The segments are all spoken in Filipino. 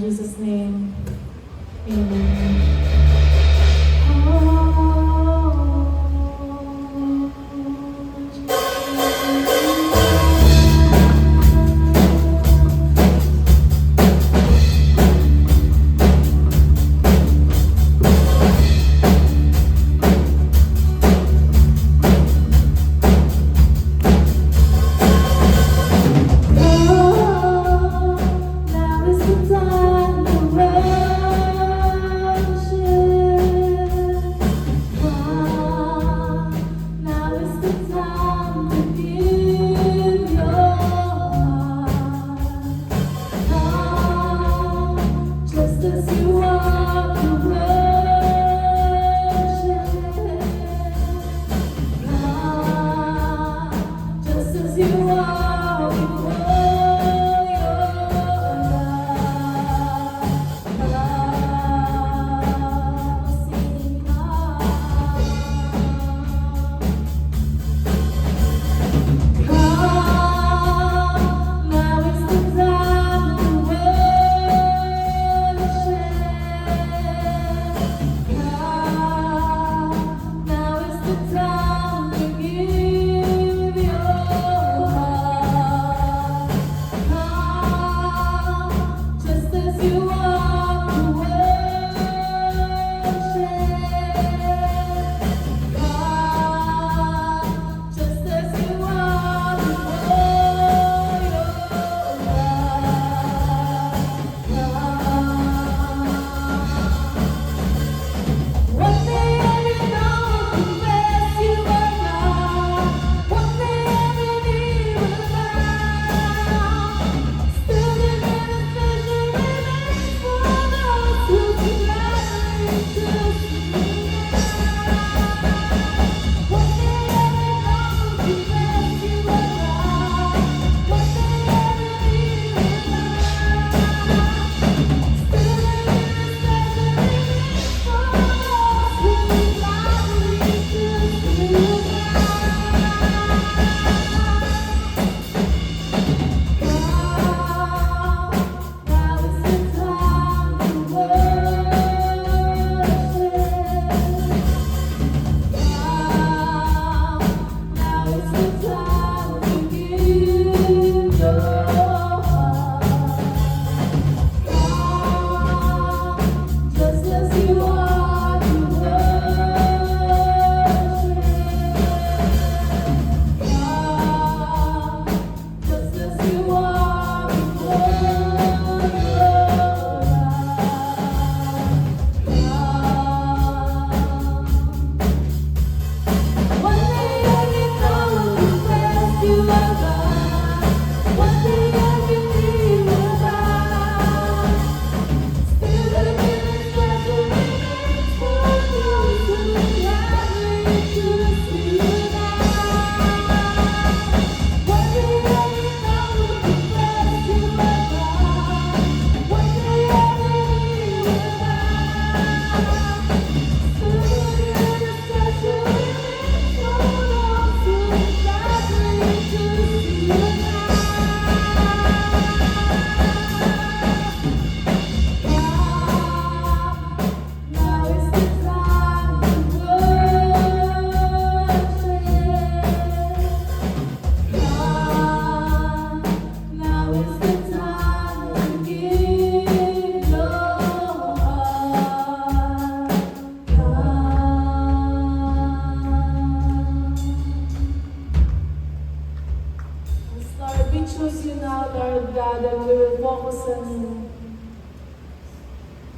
Jesus' name, amen.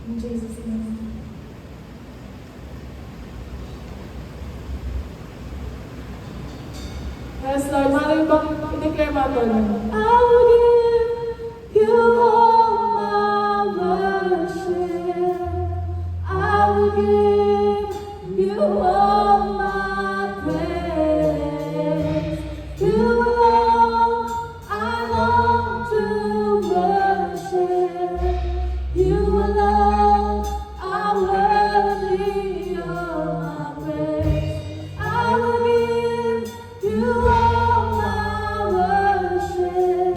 In Jesus' name. Yes, Lord. Maraming bang i-declare mo ito? I will give you all my worship. I will give you all my praise. You alone I long to worship. You alone are worthy of my praise. I will give you all my worship.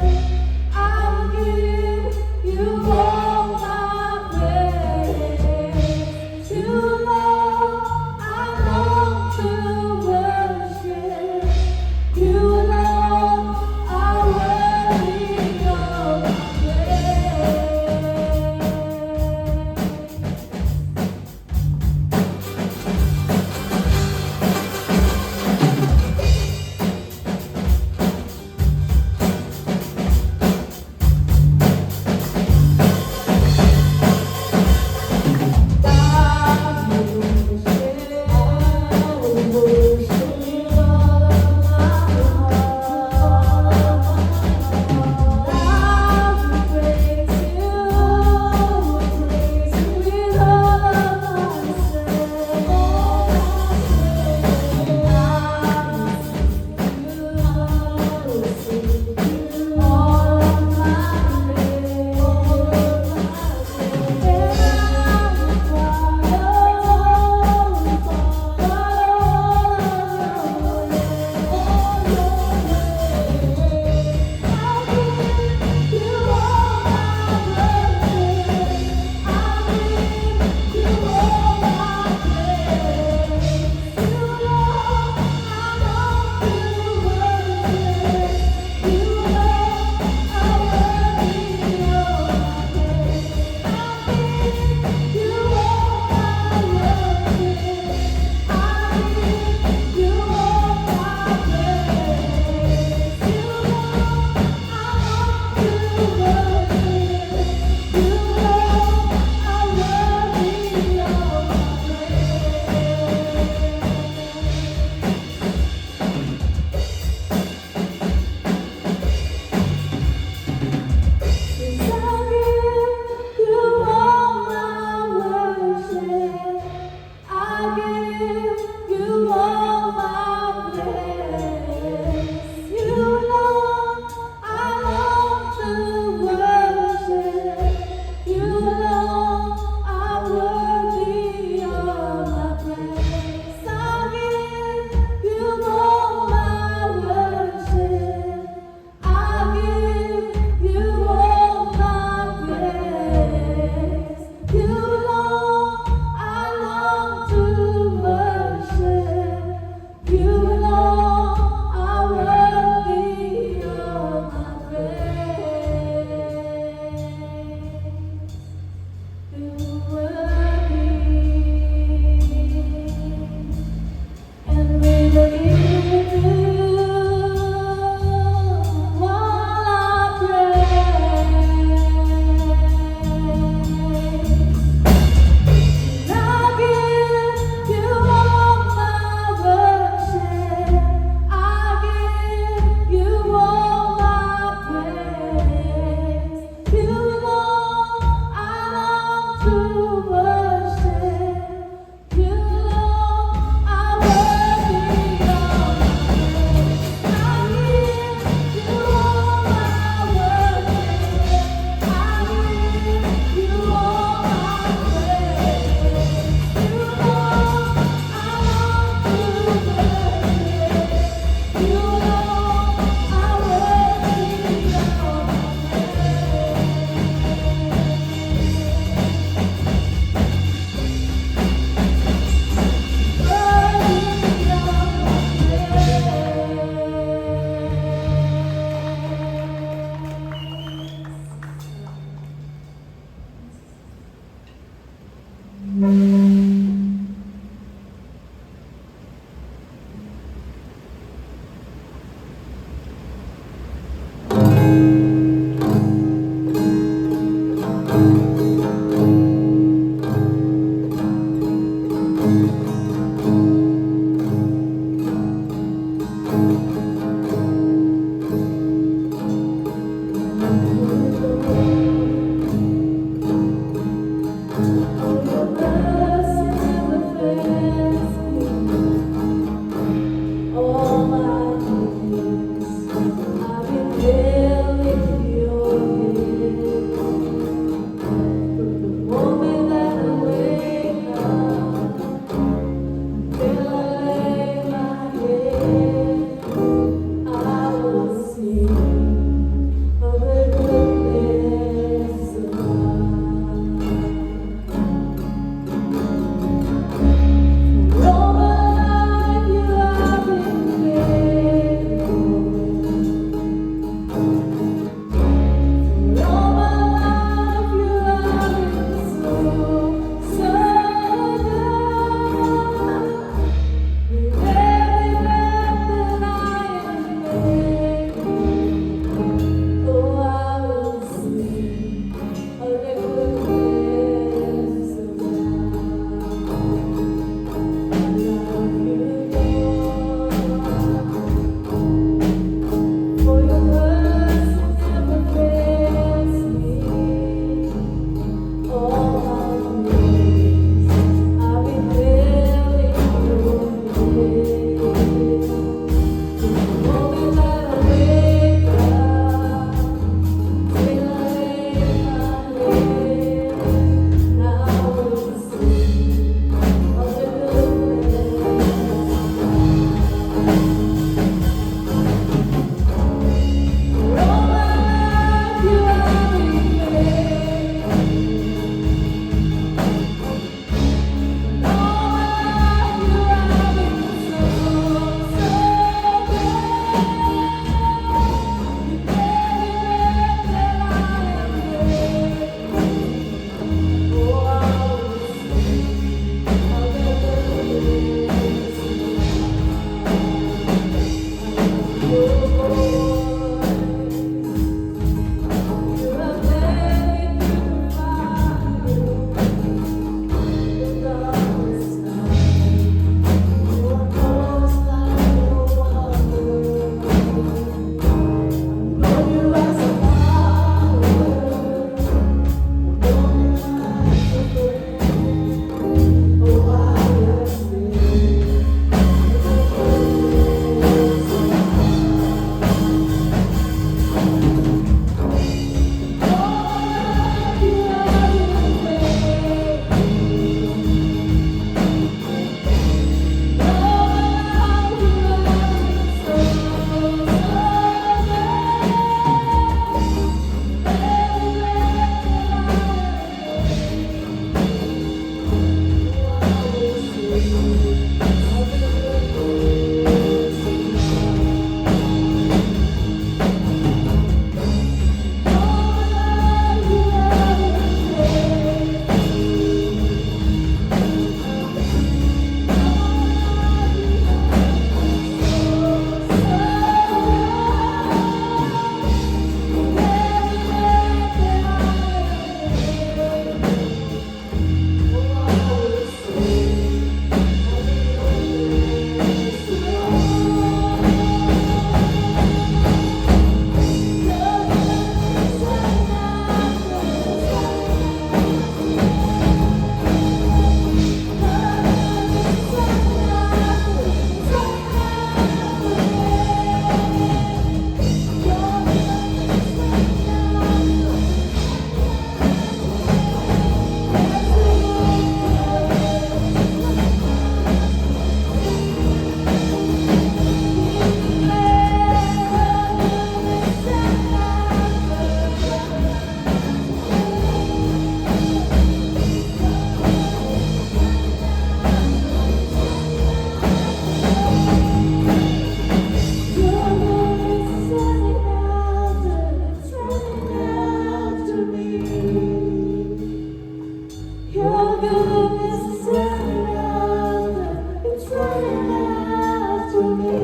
goodness is running after, it's running after me.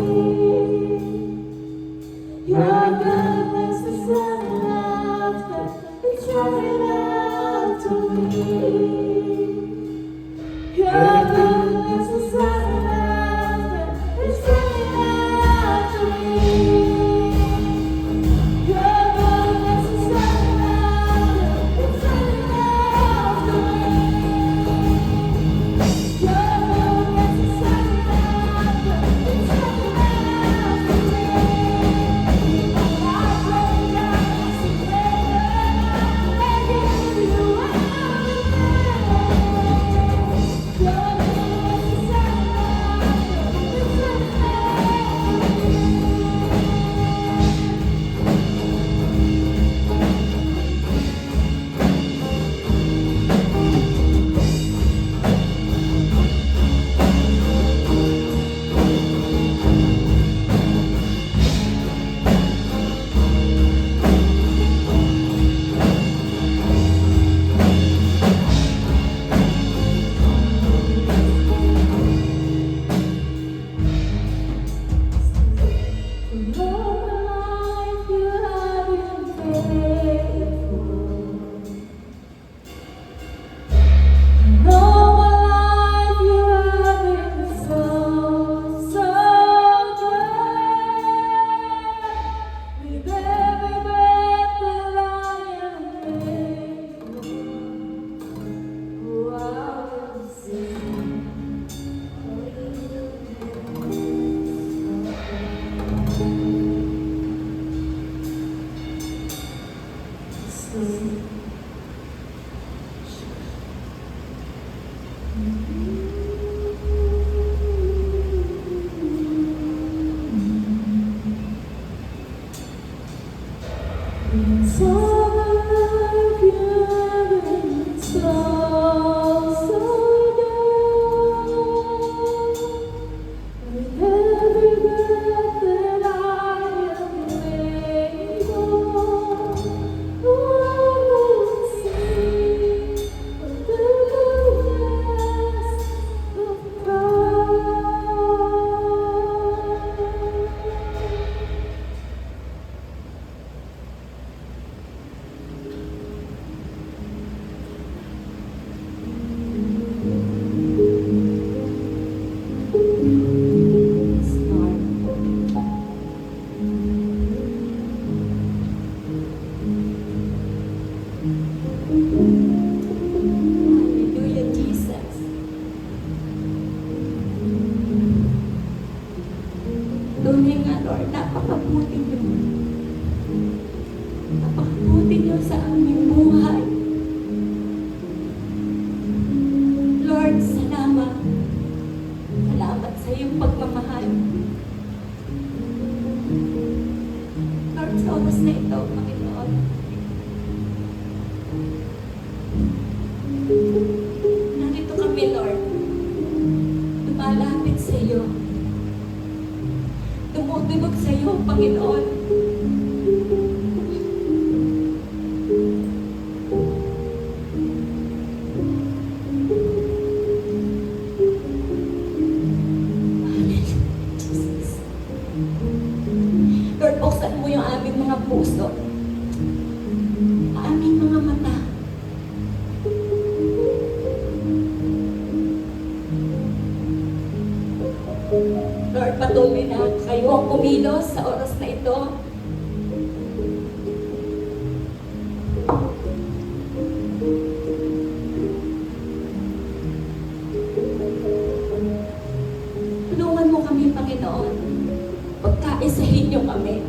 Your goodness is running after, it's running after me. Your goodness is running after, it's running after me. Your goodness is running after, it's running after me. Your goodness is running after, it's running after me. I break down and surrender, I give you everything. Your goodness is running after, it's running after me. All my life you have been faithful. All my life you have been so, so good. With every breath that I am able, oh, I will sing of your goodness. So all my life you have been so, so good. With every breath that I am able, oh, I will sing of the goodness of God. Hallelujah, Jesus. Tunay nga, Lord, napakabuti niyo. Napakabuti niyo sa aming buhay. Lord, salamat. Salamat sa iyong pagmamahal. Lord, sa oras na ito, Panginoon, narito kami, Lord. Lumalapit sa iyo. Tumutunog sa iyo, Panginoon. Hallelujah, Jesus. Lord, buksan mo yung aming mga puso, aming mga mata. Lord, patuloy na kayo ang kumilos sa oras na ito. Tulungan mo kami, Panginoon. Pagkaisahin niyo kami.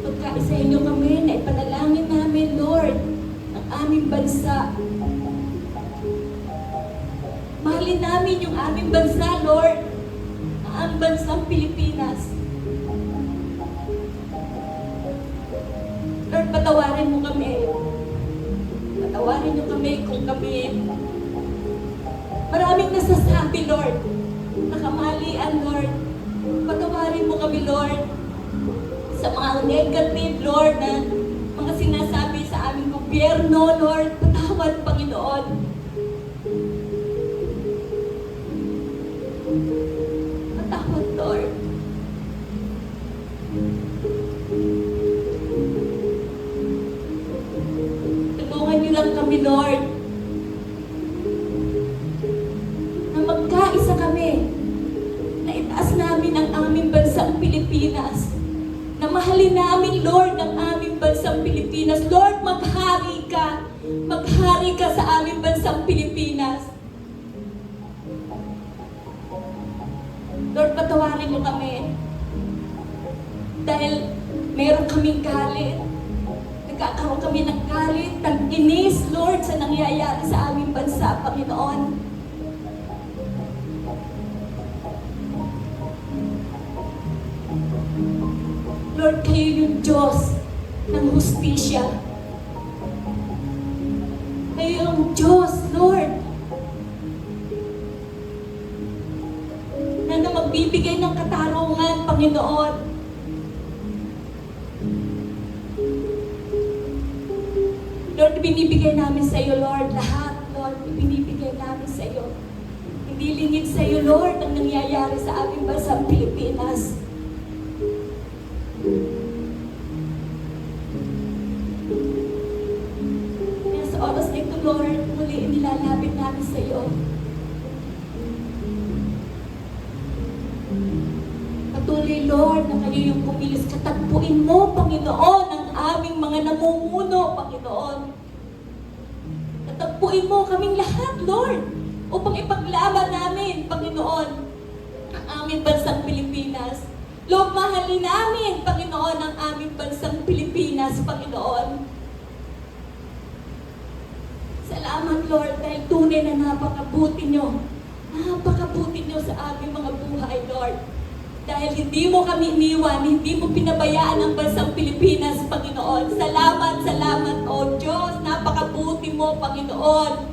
Pagkaisahin niyo kami na ipanalangin namin, Lord, ang aming bansa. Mahalin namin yung aming bansa, Lord, ang bansang Pilipinas. Lord, patawarin mo kami. Patawarin niyo kami kung kami maraming nasasabi, Lord, nakamalian, Lord. Patawarin mo kami, Lord. sa mga negative, Lord, na mga sinasabi sa aming gobyerno, Lord, patawad, Panginoon. Patawad, Lord. Tulungan niyo lang kami, Lord, na magkaisa kami, na itaas namin ang aming bansang Pilipinas, na mahalin namin, Lord, ang aming bansang Pilipinas. Lord, maghari ka. Maghari ka sa aming bansang Pilipinas. Lord, patawarin mo kami. Dahil meron kaming galit. Nagkakaroon kami ng galit, ng inis, Lord, sa nangyayari sa aming bansa, Panginoon. Lord, kayo yung Diyos ng hustisya. Kayo yung Diyos, Lord, na magbibigay ng katarungan, Panginoon. Lord, binibigay namin sa iyo, Lord, lahat, Lord, binibigay namin sa iyo. Hindi lingid sa iyo, Lord, ang nangyayari sa aming bansang Pilipinas. Kaya sa oras na ito, Lord, muli nilalapit namin sa iyo. Patuloy, Lord, na kayo yung kumilos. Katagpuin mo, Panginoon, ang aming mga namumuno, Panginoon. Katagpuin mo kaming lahat, Lord, upang ipaglaban namin, Panginoon, ang aming bansang Pilipinas. Lord, mahalin namin, Panginoon, ang aming bansang Pilipinas, Panginoon. Salamat, Lord, dahil tunay na napakabuti nyo. Napakabuti nyo sa aming mga buhay, Lord. Dahil hindi mo kami iniwan, hindi mo pinabayaan ang bansang Pilipinas, Panginoon. Salamat, salamat, O Diyos. Napakabuti mo, Panginoon.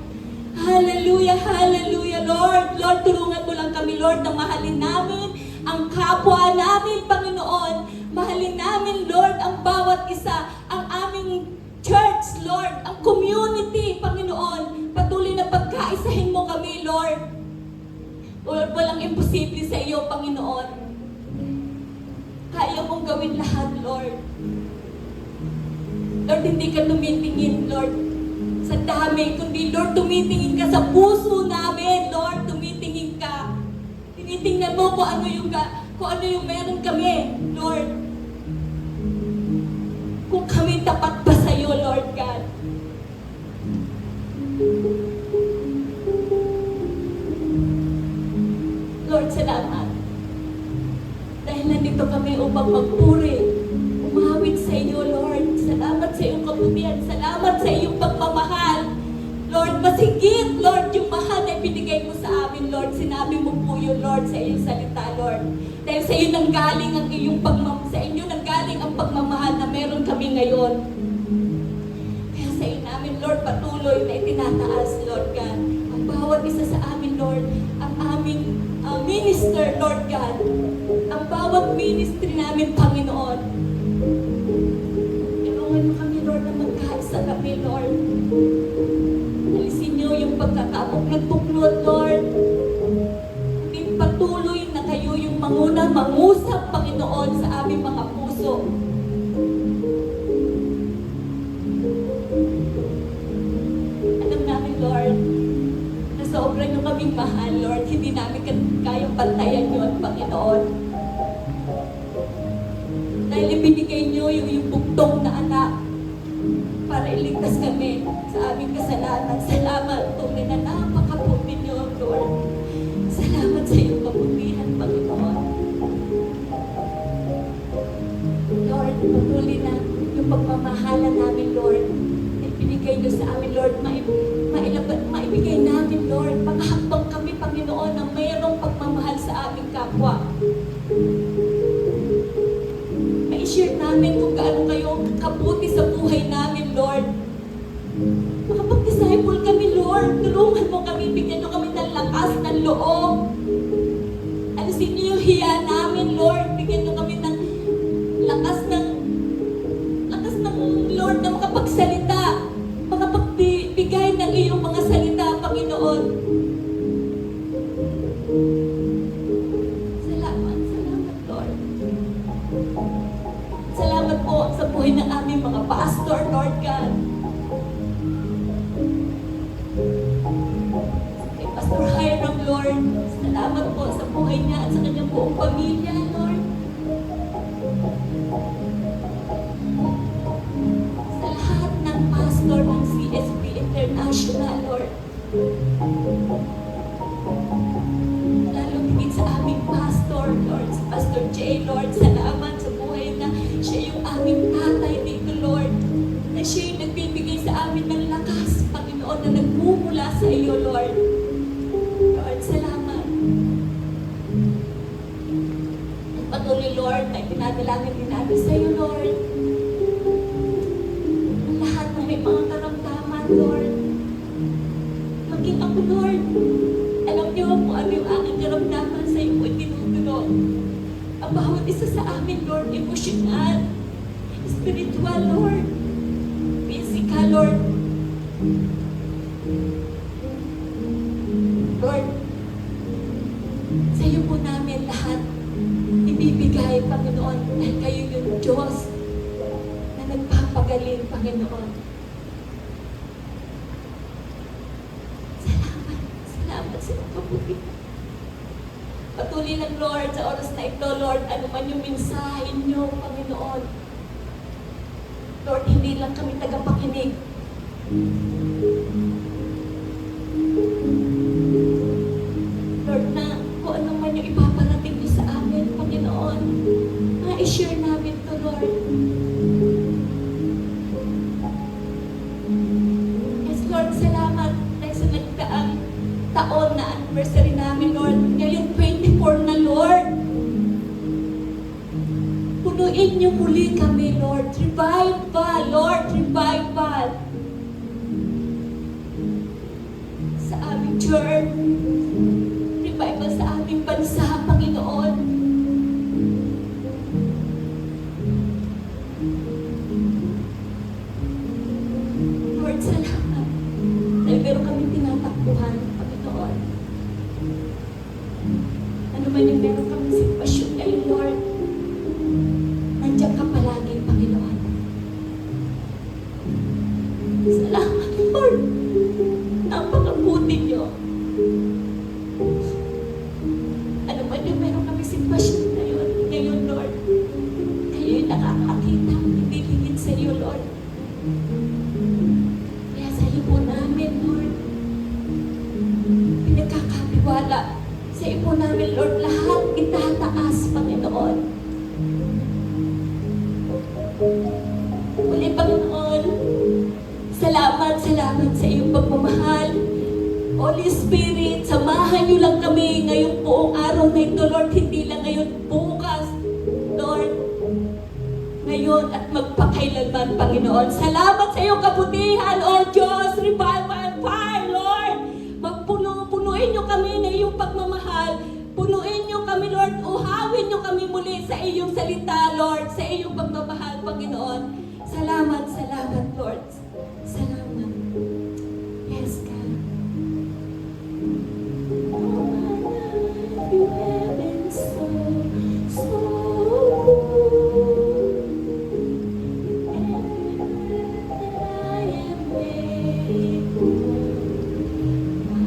Hallelujah, hallelujah, Lord. Lord, tulungan mo lang kami, Lord, na mahalin namin ang kapwa namin, Panginoon. Mahalin namin, Lord, ang bawat isa, ang aming church, Lord, ang community, Panginoon. Patuloy na pagkaisahin mo kami, Lord. Lord, walang imposible sa iyo, Panginoon. Kaya mong gawin lahat, Lord. Lord, hindi ka tumitingin, Lord, sa dami, kundi, Lord, tumitingin ka sa puso namin, Lord, tumitingin ka. Tinitingnan mo kung ano yung meron kami, Lord. Kung kami tapat pa sa iyo, Lord God. Lord, salamat. Dahil nandito kami upang magpuri, umawit sa iyo, Lord. Salamat sa iyong kabutihan. Salamat sa iyong pagmamahal. Lord, masigit, Lord, yung mahal na ibinigay mo sa amin, Lord. Sinabi mo po yun, Lord, sa iyong salita, Lord. Dahil sa iyo nanggaling ang iyong sa inyo nanggaling ang pagmamahal na meron kami ngayon. Kaya sa iyo namin, Lord, patuloy na itinataas, Lord God. Ang bawat isa sa amin, Lord, ang aming minister, Lord God. Ang bawat ministry namin, Panginoon. Tulungan mo kami, Lord, na magkaisa kami, Lord. Alisin niyo yung pagkakabuklod-buklod, Lord. Patuloy na kayo yung mangusap, Panginoon, sa aming mga puso. Alam namin, Lord, na sobra nyo kaming mahal, Lord. Hindi namin kayang pantayan yun, Panginoon. Dahil ibinigay nyo yung bugtong na anak para iligtas kami sa aming kasalanan. Salamat, tunay na napakabuti nyo, Lord. Salamat sa iyong kabutihan, Panginoon. Lord, patuloy na yung pagmamahalan namin, Lord. Ibinigay nyo sa amin, Lord. Maibigay namin, Lord. Paghakbang kami, Panginoon, na mayroong pagmamahal sa aming kapwa. Ma-share namin kung gaano kayo kabuti sa buhay namin, Lord. Makapag-disciple kami, Lord. Tulungan mo kami, bigyan nyo kami ng lakas, ng loob. Alisin niyo yung hiya namin, Lord. Bigyan nyo kami ng lakas ng kami ng aming mga pastor, Lord God. Kay Pastor Hiram, Lord, salamat po sa buhay niya at sa kanyang buong pamilya, Lord. Sa lahat ng pastor ng CSP International, Lord. Lalo higit sa aming pastor, Lord, si Pastor J, Lord, salamat sa buhay na siya yung aming tatay dito, Lord. Na siya yung nagbibigay sa amin ng lakas, Panginoon, na nagmumula sa iyo, Lord. Lord, salamat. At patuloy, Lord, na itinadalangin din namin sa iyo, Lord. Ang lahat na may mga karamdaman, Lord. Maging ako, Lord. Alam niyo kung ano yung aking karamdaman sa iyo po tinutulog. Ang bawat isa sa amin, Lord, emosyonal, spiritual, Lord, physical, Lord. Lord, sa iyo po namin lahat ibibigay, Panginoon, dahil kayo yung Diyos na nagpapagaling, Panginoon. Salamat sa iyong kabutihan. Patuloy lang, Lord, sa oras na ito, Lord, ano man yung mensahe niyo, Panginoon. Lord, hindi lang kami tagapakinig. Lord, na kung ano man yung ipaparating niyo sa amin, Panginoon, ma-share namin to, Lord. Yes, Lord, salamat dahil sa nagdaang taon na anniversary namin, Lord. Ngayon, 24 na, Lord. Punuin niyo muli kami, Lord. Revival, Lord. Revival. Sa aming church. Revival sa aming bansa, Panginoon. Lord, salamat. Dahil meron kami tinatakbuhan, Panginoon. Ano man yung meron kami sitwasyon ngayon, Lord. Nandiyan ka palagi, Panginoon. Salamat, Lord. Napakabuti niyo. Ano man yung meron kami sitwasyon ngayon, Lord. Kayo yung nakakakita, hindi hingit sa iyo, Lord. Kaya sa iyo po namin, Lord, pinagkakabiwala. Sa iyo po namin, Lord, lahat itataas, Panginoon. Muli, Panginoon, salamat sa iyong pagmamahal. Holy Spirit, samahan niyo lang kami ngayong buong araw na ito, Lord. Hindi lang ngayon, bukas, Lord. Ngayon at magpakailanman, Panginoon. Salamat sa iyong kabutihan, O Diyos. Revival and fire, Lord. Punuin niyo kami ng iyong pagmamahal. Punuin niyo kami, Lord. Uhawin niyo kami muli sa iyong salita, Lord. Sa iyong pagmamahal, Panginoon. Salamat, Lord. Salamat. Yes, God. You have been so good. And I am grateful.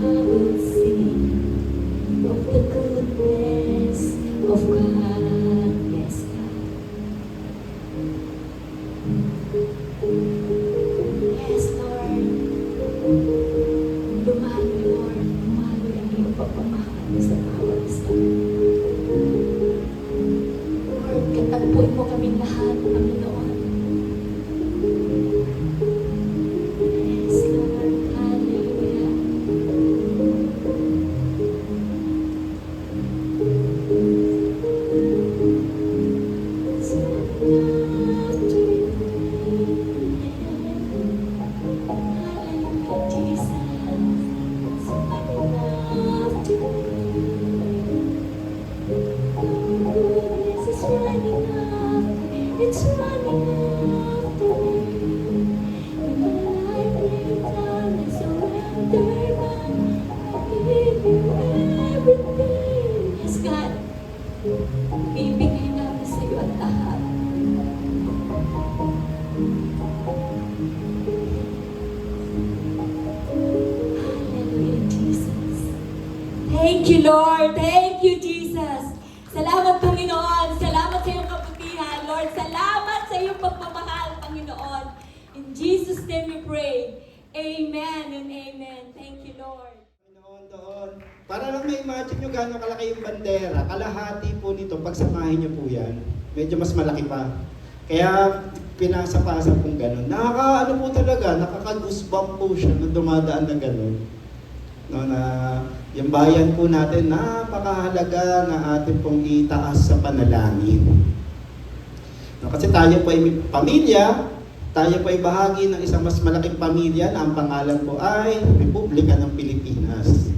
I will sing of the goodness of God. Yes, God. Yes, Lord. Dumalo, Lord. Dumalo ang iyong pagmamahal sa bawat isa. Lord, katagpuin mo kaming lahat, Panginoon. Yes, Lord. Hallelujah. So, Lord. Thank you, Jesus. Salamat, Panginoon. Salamat sa iyong kabutihan, Lord. Salamat sa iyong pagmamahal, Panginoon. In Jesus' name we pray. Amen and amen. Thank you, Lord. Doon. Para lang ma-imagine nyo gano'ng kalaki yung bandera, kalahati po nito, pagsamahin nyo po yan, medyo mas malaki pa. Kaya pinasa-pasa pong gano'n. Nakaka-ano po talaga, nakaka-goosebump po siya nung dumadaan na gano'n. No, na yung bayan po natin, napakahalaga na atin pong itaas sa panalangin. No, kasi tayo po ay may pamilya, tayo po ay bahagi ng isang mas malaking pamilya na ang pangalan po ay Republika ng Pilipinas.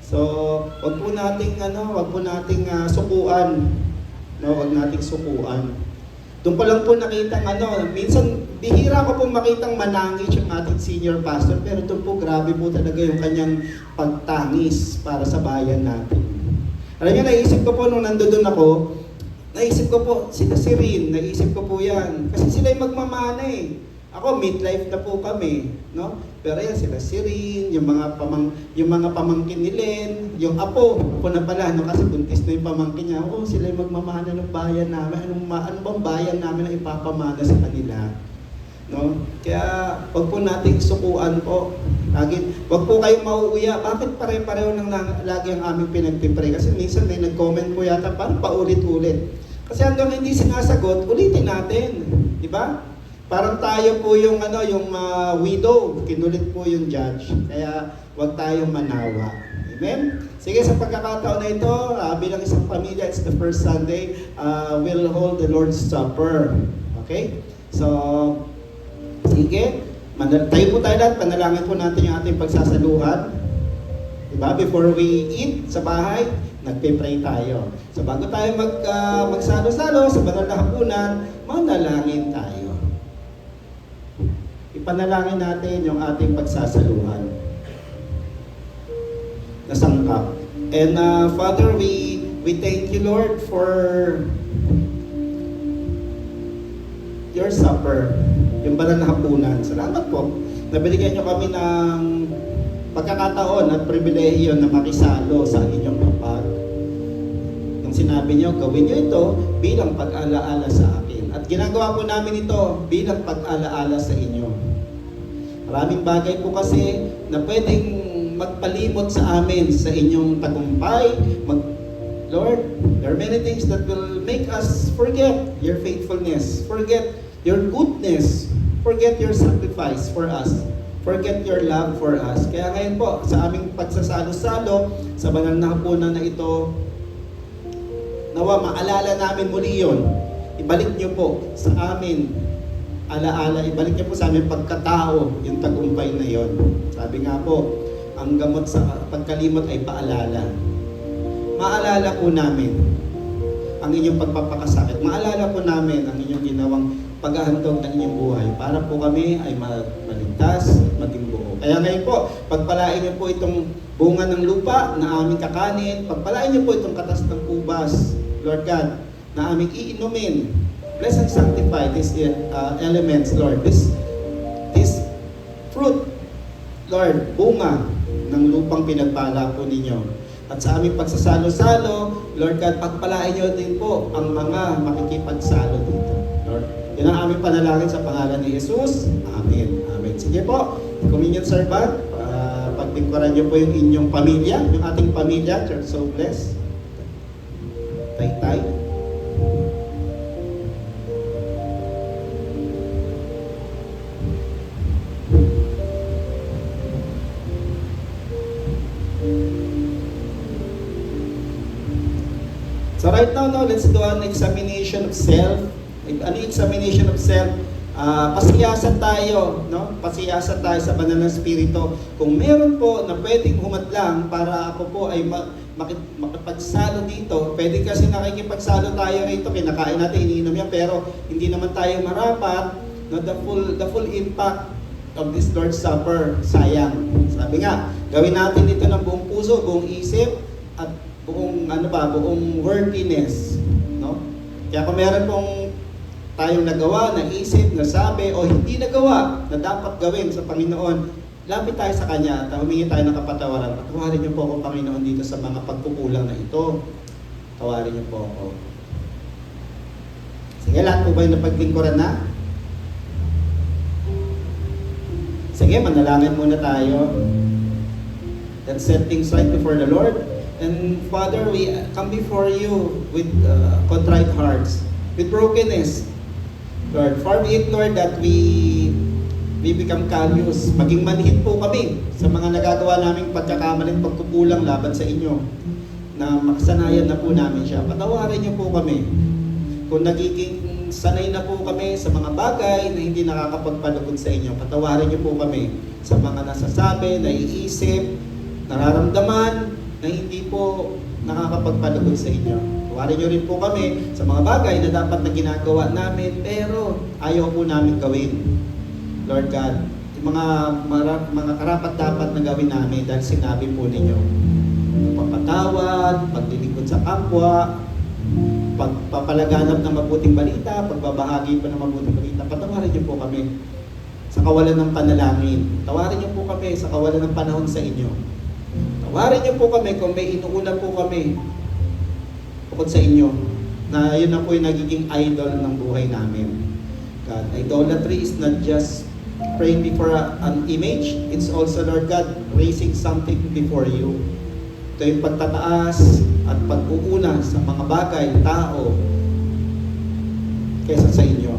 So, wag po nating sukuan. No, wag nating sukuan. Doon pa lang po nakitang minsan bihira ko pong makitang manangis yung ating senior pastor, pero doon po grabe po talaga yung kanyang pagtangis para sa bayan natin. Alam niyo, naisip ko po nung nandoon ako, naisip ko po, sila si Rin, naisip ko po yan. Kasi sila yung magmamana eh. Ako, midlife na po kami, no? Pero yan, sila si Rin, yung mga pamangkin ni Len, yung apo na pala, no? Kasi buntis na yung pamangkin niya. Oo, sila yung magmamana ng bayan namin. Ano bang bayan namin ang ipapamana sa kanila? No? Kaya, wag po nating sukuan po. Wag po kayong mauuya. Bakit pare-pareho nang lagi ang aming pinagpipray? Kasi minsan may nag-comment po yata, parang paulit-ulit. Kasi hanggang hindi sinasagot, ulitin natin. Di ba? Parang tayo po yung widow, kinulit po yung judge. Kaya wag tayong manawa. Amen? Sige, sa pagkakataon na ito, bilang isang pamilya, it's the first Sunday, we'll hold the Lord's Supper. Okay? So, sige, tayo po tayo lahat, panalangin po natin yung ating pagsasaluhan. Diba? Before we eat sa bahay, nagpe-pray tayo. So bago tayo magsalo-salo sa banal na hapunan, manalangin tayo. Ipanalangin natin yung ating pagsasaluhan na sangkap. And Father, we thank you, Lord, for your supper, yung banal na hapunan. Salamat po. Nabigyan niyo kami ng pagkakataon at pribilehiyo na makisalo sa inyong kapag. Nung sinabi niyo, gawin niyo ito bilang pag-alaala sa akin. At ginagawa po namin ito bilang pag-alaala sa inyo. Maraming bagay po kasi na pwedeng magpalimot sa amin sa inyong tagumpay. Lord, there are many things that will make us forget your faithfulness, forget your goodness, forget your sacrifice for us, forget your love for us. Kaya ngayon po, sa aming pagsasalo-salo, sa banal na hapunan na ito, nawa maalala namin muli yun. Ibalik niyo po sa amin, alaala, ibalik niyo po sa amin pagkatao, yung tagumpay na yon. Sabi nga po, ang gamot sa pagkalimot ay paalala. Maalala po namin ang inyong pagpapakasakit. Maalala po namin ang inyong ginawang paghahandog ng inyong buhay para po kami ay maligtas at maging buo. Kaya ngayon po, pagpalain niyo po itong bunga ng lupa na aming kakanin, pagpalain niyo po itong katas ng ubas, Lord God, na aming iinumin. Bless and sanctify these elements, Lord. This fruit, Lord, bunga ng lupang pinagpala po ninyo. At sa aming pagsasalo-salo, Lord God, pagpalain niyo din po ang mga makikipagsalo dito, Lord. Yan ang aming panalangin sa pangalan ni Jesus. Amen. Amen. Sige po, communion servant, pagtingkuran niyo po yung inyong pamilya, yung ating pamilya, Church So Blessed. Tay-tay. So right now, let's do an examination of self. Ano yung examination of self? Pasiyasan tayo, no? Pasiyasan tayo sa banal na spirito. Kung meron po na pwedeng humadlang para ako po ay makipagsalo dito, pwede kasi nakikipagsalo tayo rito, kinakain natin, iniinom yan, pero hindi naman tayo marapat, no? The full impact of this Lord's Supper, sayang. Sabi nga, gawin natin ito ng buong puso, buong isip, at buong worthiness, no? Kaya kung meron pong tayong nagawa, naisip, nasabi, o hindi nagawa na dapat gawin sa Panginoon, lapit tayo sa Kanya at humingi tayo ng kapatawaran. Patawarin niyo po ako, Panginoon, dito sa mga pagkukulang na ito. Tawarin niyo po ako. Sige, lahat po ba yung napaglingkuran na? Sige, manalangin muna tayo. Let's set things right before the Lord. And Father, we come before you with contrite hearts, with brokenness. Lord, far be it, Lord, that we become callous. Maging manhid po kami sa mga nagagawa naming pagkakamaling pagkukulang laban sa inyo, na makasanayan na po namin siya. Patawarin niyo po kami. Kung nagiging sanay na po kami sa mga bagay na hindi nakakapagpalugod sa inyo, patawarin niyo po kami sa mga nasasabi, naiisip, nararamdaman, na hindi po nakakapagpalugod sa inyo. Tawarin niyo rin po kami sa mga bagay na dapat na ginagawa namin, pero ayaw po namin gawin. Lord God, yung mga karapat-dapat na gawin namin dahil sinabi po ninyo. Pagpapatawad, paglilingkod sa kapwa, pagpapalaganap ng mabuting balita, pagbabahagi pa ng mabuting balita. Patawarin niyo po kami sa kawalan ng panalangin. Tawarin niyo po kami sa kawalan ng panahon sa inyo. Tawarin niyo po kami kung may inuulan po kami bukod sa inyo, na yun na po yung nagiging idol ng buhay namin. God, idolatry is not just praying before an image, it's also, Lord God, raising something before you. Ito yung pagtataas at pag-uuna sa mga bagay, tao, kaysa sa inyo.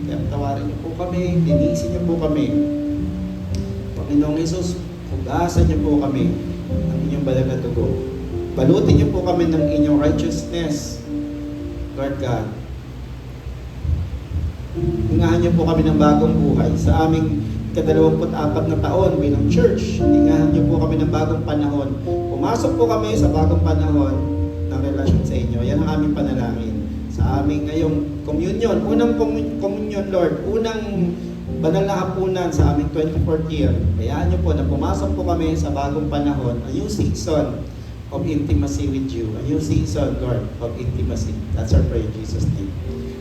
Kaya tawarin niyo po kami, linisin niyo po kami. Panginoong Jesus, hugasan niyo po kami ng inyong banal na dugo. Balutin niyo po kami ng inyong righteousness, Lord God. Ingahan niyo po kami ng bagong buhay sa aming ika-24 na taon bilang church. Ingahan niyo po kami ng bagong panahon. Pumasok po kami sa bagong panahon ng relasyon sa inyo. Yan ang aming panalangin. Sa aming ngayong communion, unang communion, Lord, unang banal na hapunan sa aming 24th year. Hayaan niyo po na pumasok po kami sa bagong panahon, a new season of intimacy with you. A new season, Lord, of intimacy. That's our prayer in Jesus' name.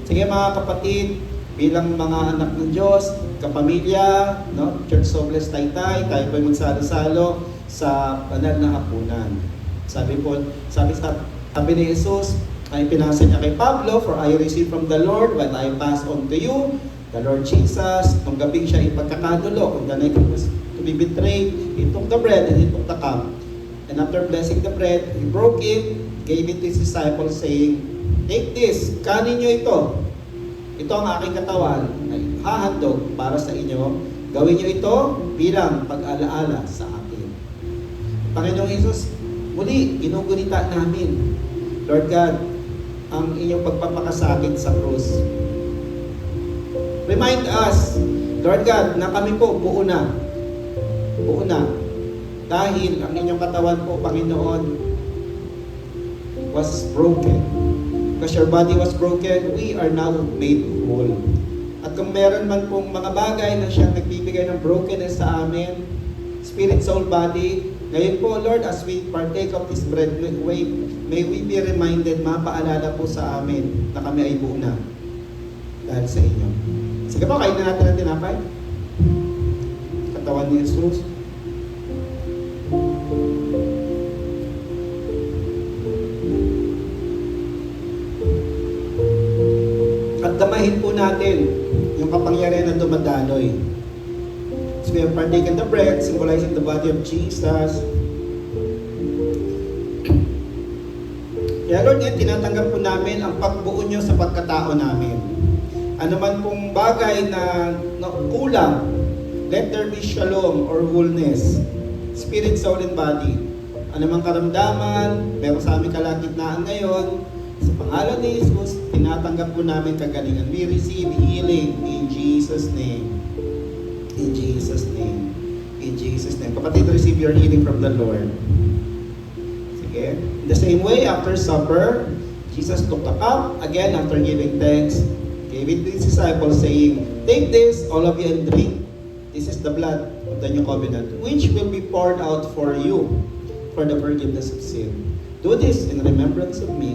Sige mga kapatid, bilang mga anak ng Diyos, kapamilya, no? Church Sobles Taytay, tayo po'y magsalo-salo sa banal na hapunan. Sabi ni Jesus, ay pinasa niya kay Pablo, for I received from the Lord what I pass on to you. The Lord Jesus, nung gabing siya ipagkakanulo, on the night he was to be betrayed, he took the bread and he took the cup. And after blessing the bread, he broke it, gave it to his disciples, saying, "Take this, kanin nyo ito. Ito ang aking katawan, ay hahandog para sa inyo. Gawin nyo ito bilang pag-alaala sa akin." Panginoong Jesus, muli, ginugunita namin, Lord God, ang inyong pagpapakasakit sa krus. Remind us, Lord God, na kami po buo na. Buo na. Dahil ang inyong katawan po, Panginoon, was broken. Because your body was broken, we are now made whole. At kung meron man pong mga bagay na siyang nagbibigay ng brokenness sa amin, spirit, soul, body, ngayon po, Lord, as we partake of this bread, may we be reminded, mapaalala po sa amin na kami ay buo na dahil sa inyo. Sige po, kain na natin ang tinapay. Katawan ni Jesus. At damahin po natin yung kapangyarihan na dumadaloy. So we have partaken the bread, symbolizing the body of Jesus. Kaya Lord, ngayon tinatanggap po namin ang pagbuo nyo sa pagkatao namin. Ano man pong bagay na kulang, let there be shalom or wholeness. Spirit, soul, and body. Ano mang karamdaman, meron sa aming kalagitnaan ngayon, sa pangalan ni Jesus, tinatanggap po namin kagalingan. We receive healing in Jesus' name. In Jesus' name. In Jesus' name. Kapatid, receive your healing from the Lord. Sige. In the same way, after supper, Jesus took the cup, again, after giving thanks, gave it to his disciples, saying, "Take this, all of you, and drink. This is the blood of the new covenant, which will be poured out for you for the forgiveness of sin. Do this in remembrance of me."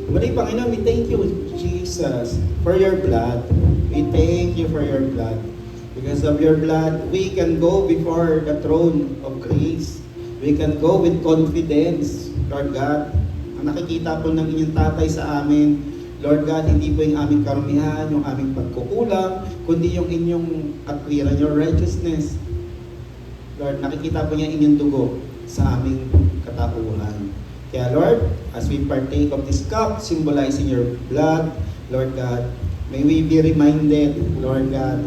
Muli, Panginoon, we thank you, Jesus, for your blood. We thank you for your blood. Because of your blood, we can go before the throne of grace. We can go with confidence, Lord God. Ang nakikita po ng inyong tatay sa amin, Lord God, hindi po yung aming karumihan, yung aming pagkukulang, kundi yung inyong katwiran, your righteousness. Lord, nakikita po niya inyong dugo sa aming katauhan. Kaya Lord, as we partake of this cup, symbolizing your blood, Lord God, may we be reminded, Lord God,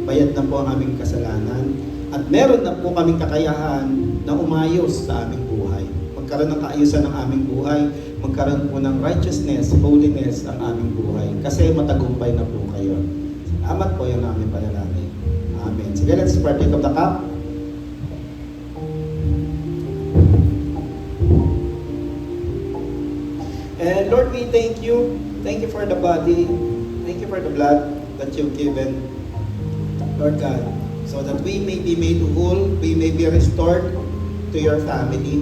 bayad na po ang aming kasalanan at meron na po kaming kakayahan na umayos sa aming buhay. Magkaroon ng kaayusan ng aming buhay, magkaroon po ng righteousness, holiness ang aming buhay. Kasi matagumpay na po kayo. Salamat po yung aming panalangin. Amen. Sige, let's partake of the cup. And Lord, we thank you. Thank you for the body. Thank you for the blood that you've given, Lord God, so that we may be made whole, we may be restored to your family.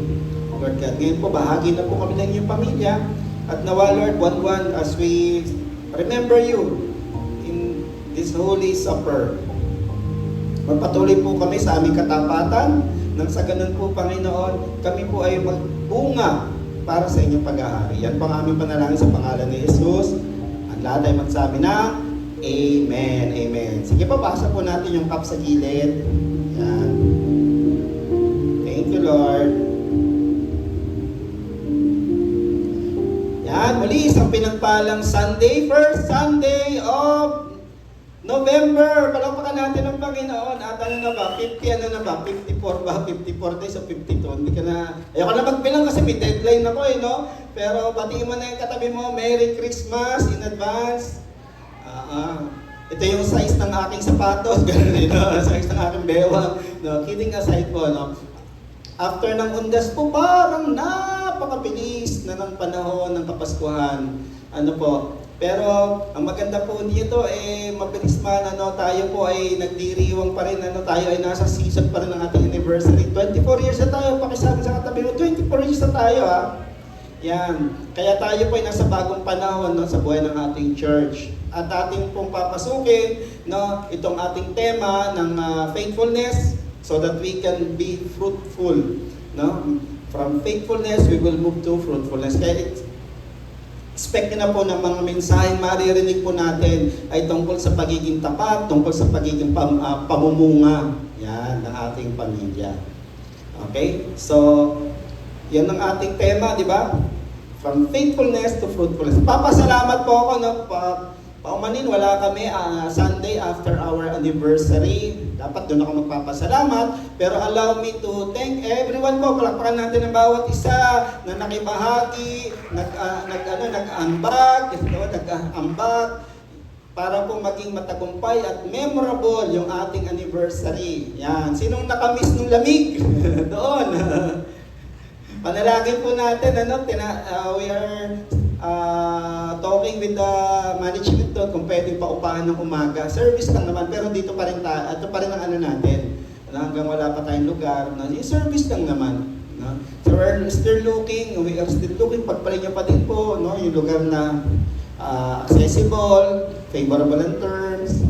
Lord God, ngayon po, bahagi na po kami ng inyong pamilya. At nawa, Lord, one as we remember you in this Holy Supper. Magpatuloy po kami sa aming katapatan, nang sa ganun po, Panginoon, kami po ay magbunga para sa inyong pag-aari. Yan po ang aming panalangin sa pangalan ni Jesus. Ang lahat ay magsabi na, Amen. Amen. Sige pa, basa po natin yung cup sa gilid. Yan. Thank you, Lord. Yan, muli isang pinagpalang Sunday, first Sunday of November. Palakpakan natin ang Panginoon. At ano na ba? 50 ano na ba? 54 ba? 54 days o 52? Hindi ka na... Ayoko na magbilang kasi may deadline ako no? Pero batiin mo na yung katabi mo. Merry Christmas in advance. Ito yung size ng aking sapatos. Ganun no? Size ng aking bewang. No? Kidding aside po, no? After ng undas po, parang napakabilis na ng panahon ng Kapaskuhan. Ano po? Pero ang maganda po dito mabilis man tayo po ay nagdiriwang pa rin tayo ay nasa season pa rin ng ating anniversary. 24 years na tayo, pakisabi sa katabi mo, 24 years na tayo Yan. Kaya tayo po ay nasa bagong panahon sa buhay ng ating church. At ating pong papasukin itong ating tema ng faithfulness so that we can be fruitful. From faithfulness, we will move to fruitfulness. Kaya expect na po ng mga mensaheng maririnig po natin ay tungkol sa pagiging tapat, tungkol sa pagiging pamumunga ng ating pamilya. Okay? So, yan ang ating tema, di ba? From faithfulness to fruitfulness. Papasalamat po ako, paumanin, wala kami Sunday after our anniversary. Dapat doon ako magpapasalamat. Pero allow me to thank everyone po. Palakpakan natin ang bawat isa na nakibahagi, nag-ambag, para po maging matagumpay at memorable yung ating anniversary. Yan. Sinong nakamiss ng lamig? Doon. Panalangin po natin, we are talking with the management doon kung pwedeng paupahan ng umaga. Service lang naman, pero dito pa rin ito pa rin ang natin. Hanggang wala pa tayong lugar, yung service lang naman. So we are still looking, pagparin nyo pa din po, yung lugar na accessible, favorable in terms,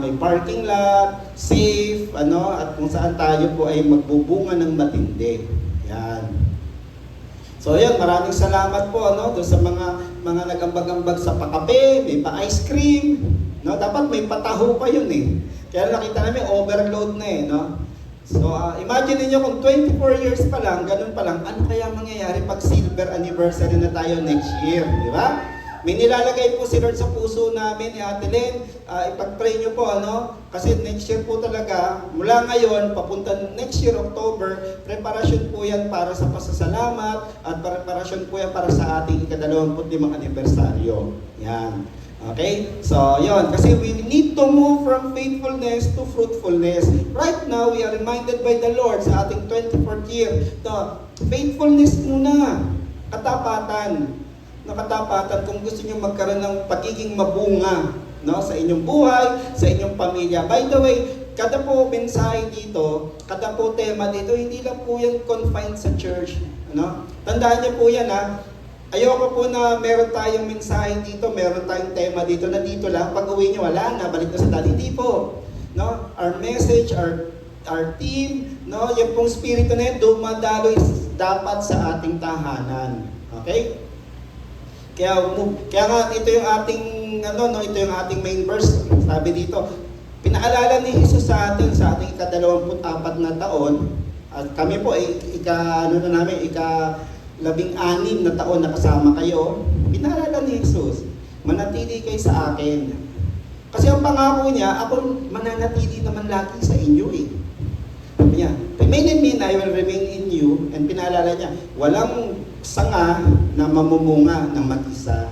may parking lot, safe, at kung saan tayo po ay magbubunga ng matindi. Yan. So yan, maraming salamat po doon sa mga nag-ambag-ambag sa pakape, may pa-ice cream, dapat may pataho pa yun Kaya nakita namin overload na So imagine niyo kung 24 years pa lang, ganun pa lang, ano kaya mangyayari pag silver anniversary na tayo next year, di ba? May nilalagay po si Lord sa puso namin, Ate Len, ipag-pray nyo po, kasi next year po talaga, mula ngayon, papunta next year, October, preparasyon po yan para sa pasasalamat, at preparasyon po yan para sa ating ika-25 anibersaryo. Yan. Okay? So, yon. Kasi we need to move from faithfulness to fruitfulness. Right now, we are reminded by the Lord sa ating 24th year, faithfulness muna, katapatan. Nakatapatan kung gusto niyo magkaroon ng pagiging mabunga sa inyong buhay, sa inyong pamilya. By the way, kada po mensahe dito, kada po tema dito, hindi lang po yan confined sa church. Tandaan niyo po yan Ayoko po na meron tayong mensahe dito, meron tayong tema dito na dito lang. Pag uwi niyo, wala na, balik na sa dati. Hindi po. no? Our message, our team, no? Yung pong spirito na yun, dumadaloy dapat sa ating tahanan. Okay? Kaya nga ito yung ating ito yung ating main verse. Sabi dito, pinaalala ni Jesus sa ating ika-24 na taon, at kami po ika-16 na taon na kasama kayo. Pinaalala ni Jesus, manatili kayo sa akin. Kasi ang pangako niya, ako mananatili naman lagi sa inyo eh. Sabi niya, remain in me and I will remain in you. And pinaalala niya, walang sanga na mamumunga ng mag-isa.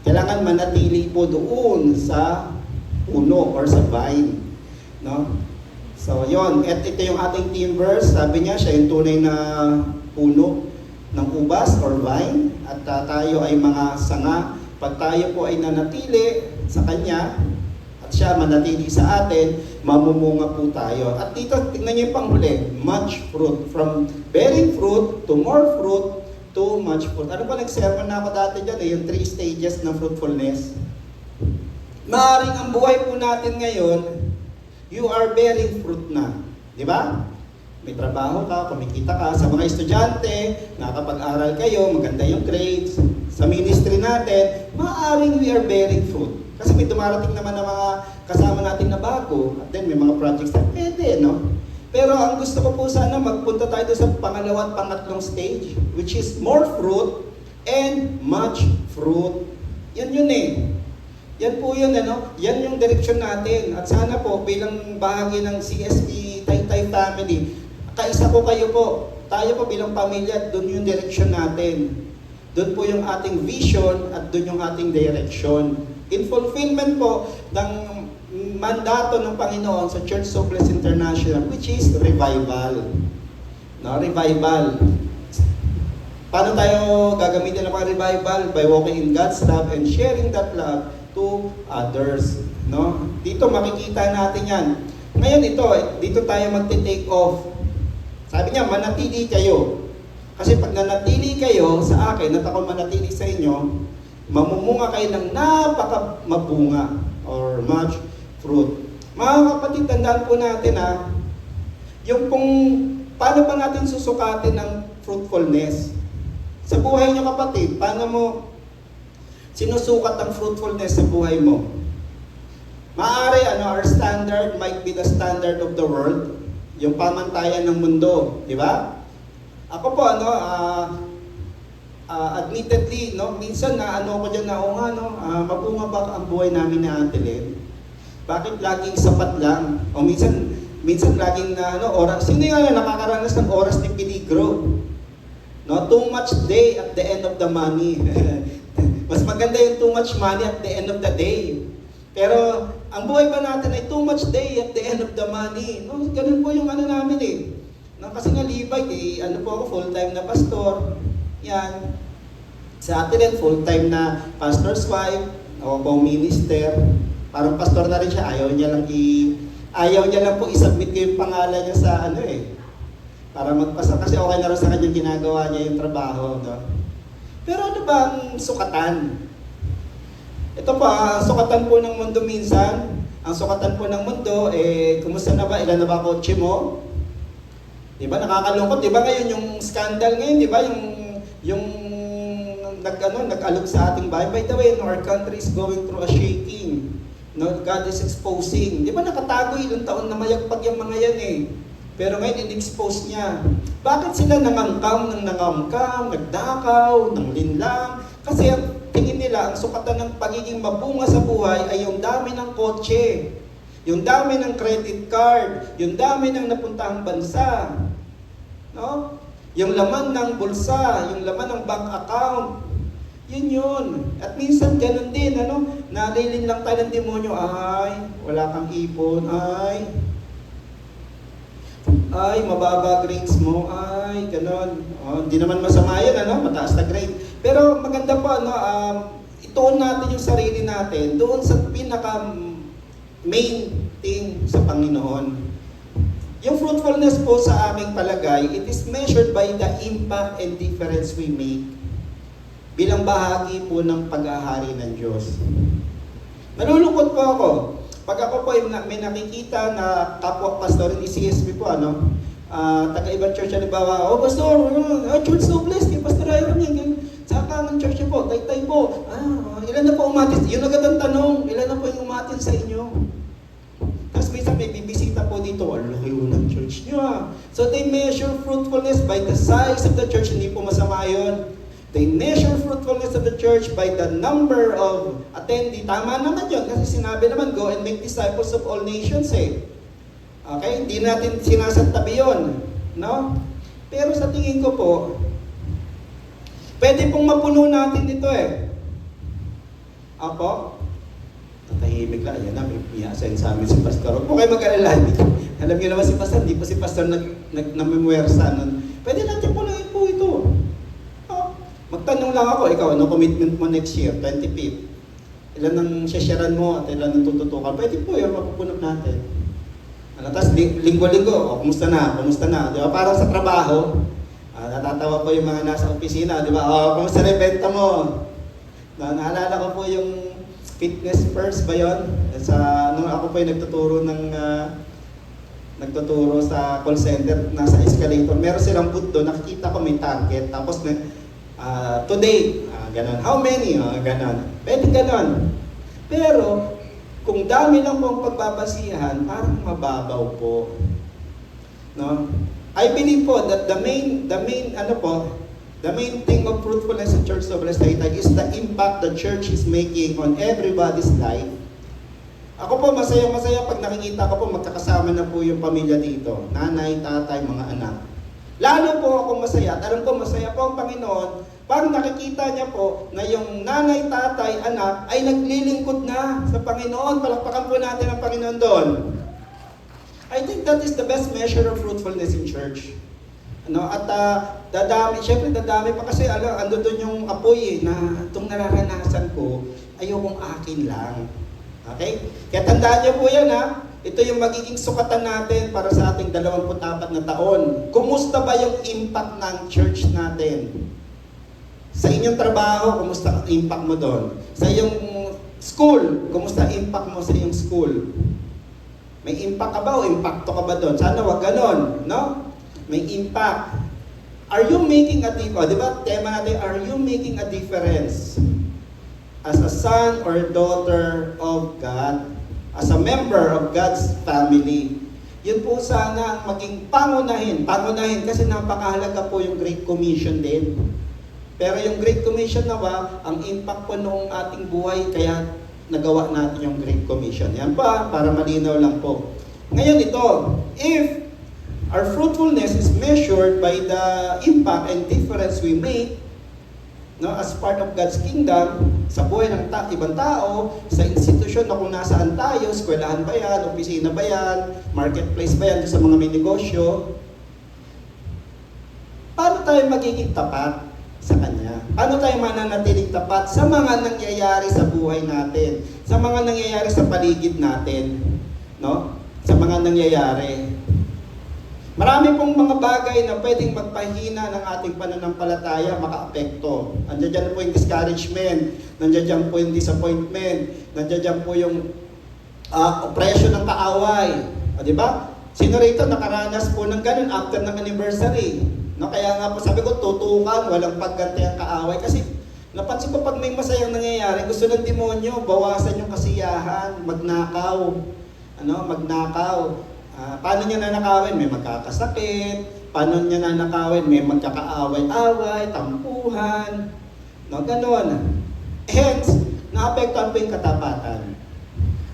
Kailangan manatili po doon sa puno or sa vine. No? So, yon. At ito yung ating team verse. Sabi niya, siya yung tunay na puno ng ubas or vine. At tayo ay mga sanga. Pag tayo po ay nanatili sa Kanya, at siya manatili sa atin, mamumunga po tayo. At dito, tignan niyo yung panghuli, much fruit. From bearing fruit to more fruit to much fruit. Ano ba, nag-sermon na ako dati dyan yung 3 stages ng fruitfulness. Maaring ang buhay po natin ngayon, you are bearing fruit na. Di ba? May trabaho ka, kumikita ka. Sa mga estudyante, nakapag-aral kayo, maganda yung grades. Sa ministry natin, maaring we are bearing fruit. Kasi may dumarating naman ng mga kasama natin na bago. At then may mga projects na pwede, no? Pero ang gusto ko po sana, magpunta tayo sa pangalawa at pangatlong stage, which is more fruit and much fruit. Yan yun eh. Yan po yun, ano? Yan yung direction natin. At sana po, bilang bahagi ng CSP Taytay family, kaisa po kayo po. Tayo po bilang pamilya, doon yung direction natin. Doon po yung ating vision at doon yung ating direction. In fulfillment po ng mandato ng Panginoon sa Church Soples International, which is revival. No, revival. Paano tayo gagamitin ng mga revival? By walking in God's love and sharing that love to others. No? Dito makikita natin yan. Ngayon dito tayo magte-take off. Sabi niya, manatili kayo. Kasi pag nanatili kayo sa akin, at ako manatili sa inyo, mamumunga kayo ng napaka-mabunga or much fruit. Mga kapatid, tandaan po natin yung pong, paano ba natin susukatin ng fruitfulness? Sa buhay niyo kapatid, paano mo sinusukat ang fruitfulness sa buhay mo? Maaari, our standard might be the standard of the world, yung pamantayan ng mundo, di ba? Ako po, admittedly, no, minsan ko dyan mabunga ba ang buhay namin na Ate Len? Bakit laging sapat lang? O minsan laging oras. Sino yung nakakaranas ng oras ni peligro? No, too much day at the end of the money. Mas maganda yung too much money at the end of the day. Pero ang buhay pa natin ay too much day at the end of the money. No, ganun po yung namin eh. No, kasi nga Levite po ako, full-time na pastor. Yan. Sa atin rin, full-time na pastor's wife. Ako po minister. Parang pastor na rin siya. Ayaw niya lang po isubmit ko yung pangalan niya sa para magpasa. Kasi okay na rin sa kanya ginagawa niya yung trabaho. No? Pero ano ba ang sukatan? Ito pa, sukatan po ng mundo minsan. Ang sukatan po ng mundo, kumusta na ba? Ilan na ba kotse mo? Diba, nakakalungkot. Diba ngayon yung scandal ngayon, diba? Yung nag-alok sa ating bahay. By the way, our country is going through a shaking. No, God is exposing. Di ba nakatago ilang taon na mayagpag yung mga yan eh. Pero ngayon, in-expose niya. Bakit sila nangangkam, nagdakaw, linlang? Kasi tingin nila, ang sukatan ng pagiging mabunga sa buhay ay yung dami ng kotse, yung dami ng credit card, yung dami ng napuntahang bansa. No? Yung laman ng bulsa, yung laman ng bank account. Yun. At minsan ganun din, nalilin lang tayo ng demonyo, ay, wala kang ipon, ay, mababa grades mo, ay, ganun. Hindi naman masama yun, mataas na grade. Pero maganda pa, ituon natin yung sarili natin doon sa pinaka main thing sa Panginoon. Yung fruitfulness po sa aming palagay, it is measured by the impact and difference we make bilang bahagi po ng pag-ahari ng Diyos. Nalulungkot po ako. pag ako po ay may nakikita na kapwa pastor ni CSP po, taga-ibang church, halimbawa, pastor, church so blessed, kay Pastor Iron yan, sa kanang church niyo po, tay po, ilan na po umatin? Yun agad ang tanong, ilan na po yung umatin sa inyo? Tapos minsan may bibisita po dito, laki ng church niyo So they measure fruitfulness by the size of the church, hindi po masama yun. They measure fruitfulness of the church by the number of attendee. Tama naman yun, kasi sinabi naman, go and make disciples of all nations Okay, hindi natin sinasantabi yun, no? Pero sa tingin ko po, pwede pong mapuno natin ito Apo? Tatahimik lang, yan na, may piyasan sa amin si Pastor. Huwag po kayo mag-alala. Alam niyo naman si Pastor, hindi po si Pastor namimwersa nun. Pwede natin punuin po ito. Magtanong lang ako, ikaw, ano commitment mo next year, 25th? Ilan ang sasyaran mo at ilan ang tututukan? Pwede po yun, mapupunog natin. Tapos linggo-linggo, kumusta na? Di ba? Parang sa trabaho, natatawa po yung mga nasa opisina, di ba? Kumusta na yung benta mo? Naalala ko po yung Fitness First ba yun? Nung ako po yung nagtuturo sa call center, nasa escalator, meron silang booth doon, nakikita ko may target, tapos today, ganon. How many? Ganon. Pwede ganon. Pero, kung dami lang po ang pagbabasihan, parang mababaw po. No? I believe po that the main thing of fruitfulness in Church of Blessed Taytay is the impact the church is making on everybody's life. Ako po, masaya-masaya pag nakikita ko po, magkakasama na po yung pamilya dito. Nanay, tatay, mga anak. Lalo po ako masaya, at alam ko masaya po ang Panginoon, parang nakikita niya po na yung nanay, tatay, anak ay naglilingkod na sa Panginoon. Palakpakan po natin ang Panginoon doon. I think that is the best measure of fruitfulness in church. At syempre dadami pa kasi ando doon yung apoy na itong nararanasan ko, ayokong akin lang. Okay? Kaya tandaan niyo po yan ito yung magiging sukatan natin para sa ating 24 na taon. Kumusta ba yung impact ng church natin? Sa inyong trabaho, kumusta ang impact mo doon? Sa iyong school, kumusta ang impact mo sa iyong school? May impact ka ba o impacto ka ba doon? Sana wag ganon, no? May impact. Are you making a difference? Di ba, tema natin, are you making a difference? As a son or daughter of God, as a member of God's family. Yun po sana maging pangunahin kasi napakahalaga po yung Great Commission din. Pero yung Great Commission ang impact po noong ating buhay, kaya nagawa natin yung Great Commission. Yan pa, para malinaw lang po. Ngayon ito, if our fruitfulness is measured by the impact and difference we make, as part of God's kingdom, sa buhay ng ibang tao, sa institusyon na kung nasaan tayo, eskwelahan ba yan, opisina ba yan, marketplace ba yan, sa mga may negosyo, paano tayo magiging tapat sa Kanya? Paano tayo mananatiling tapat sa mga nangyayari sa buhay natin, sa mga nangyayari sa paligid natin, sa mga nangyayari? Marami pong mga bagay na pwedeng magpahina ng ating pananampalataya, makaapekto. Nandiyan dyan po yung discouragement, nandiyan dyan po yung disappointment, nandiyan dyan po yung oppression ng kaaway. Di ba? Sino rito nakaranas po ng ganun after ng anniversary? Kaya nga po sabi ko, tutukan, walang pagganti ang kaaway. Kasi napansin ko pag may masayang nangyayari, gusto ng demonyo, bawasan yung kasiyahan, magnakaw. Magnakaw. Paano niya nanakawin? May magkakasakit. Paano niya nanakawin? May magkakaaway-away, tampuhan. Ganon. Hence, naapektuhan po yung katapatan.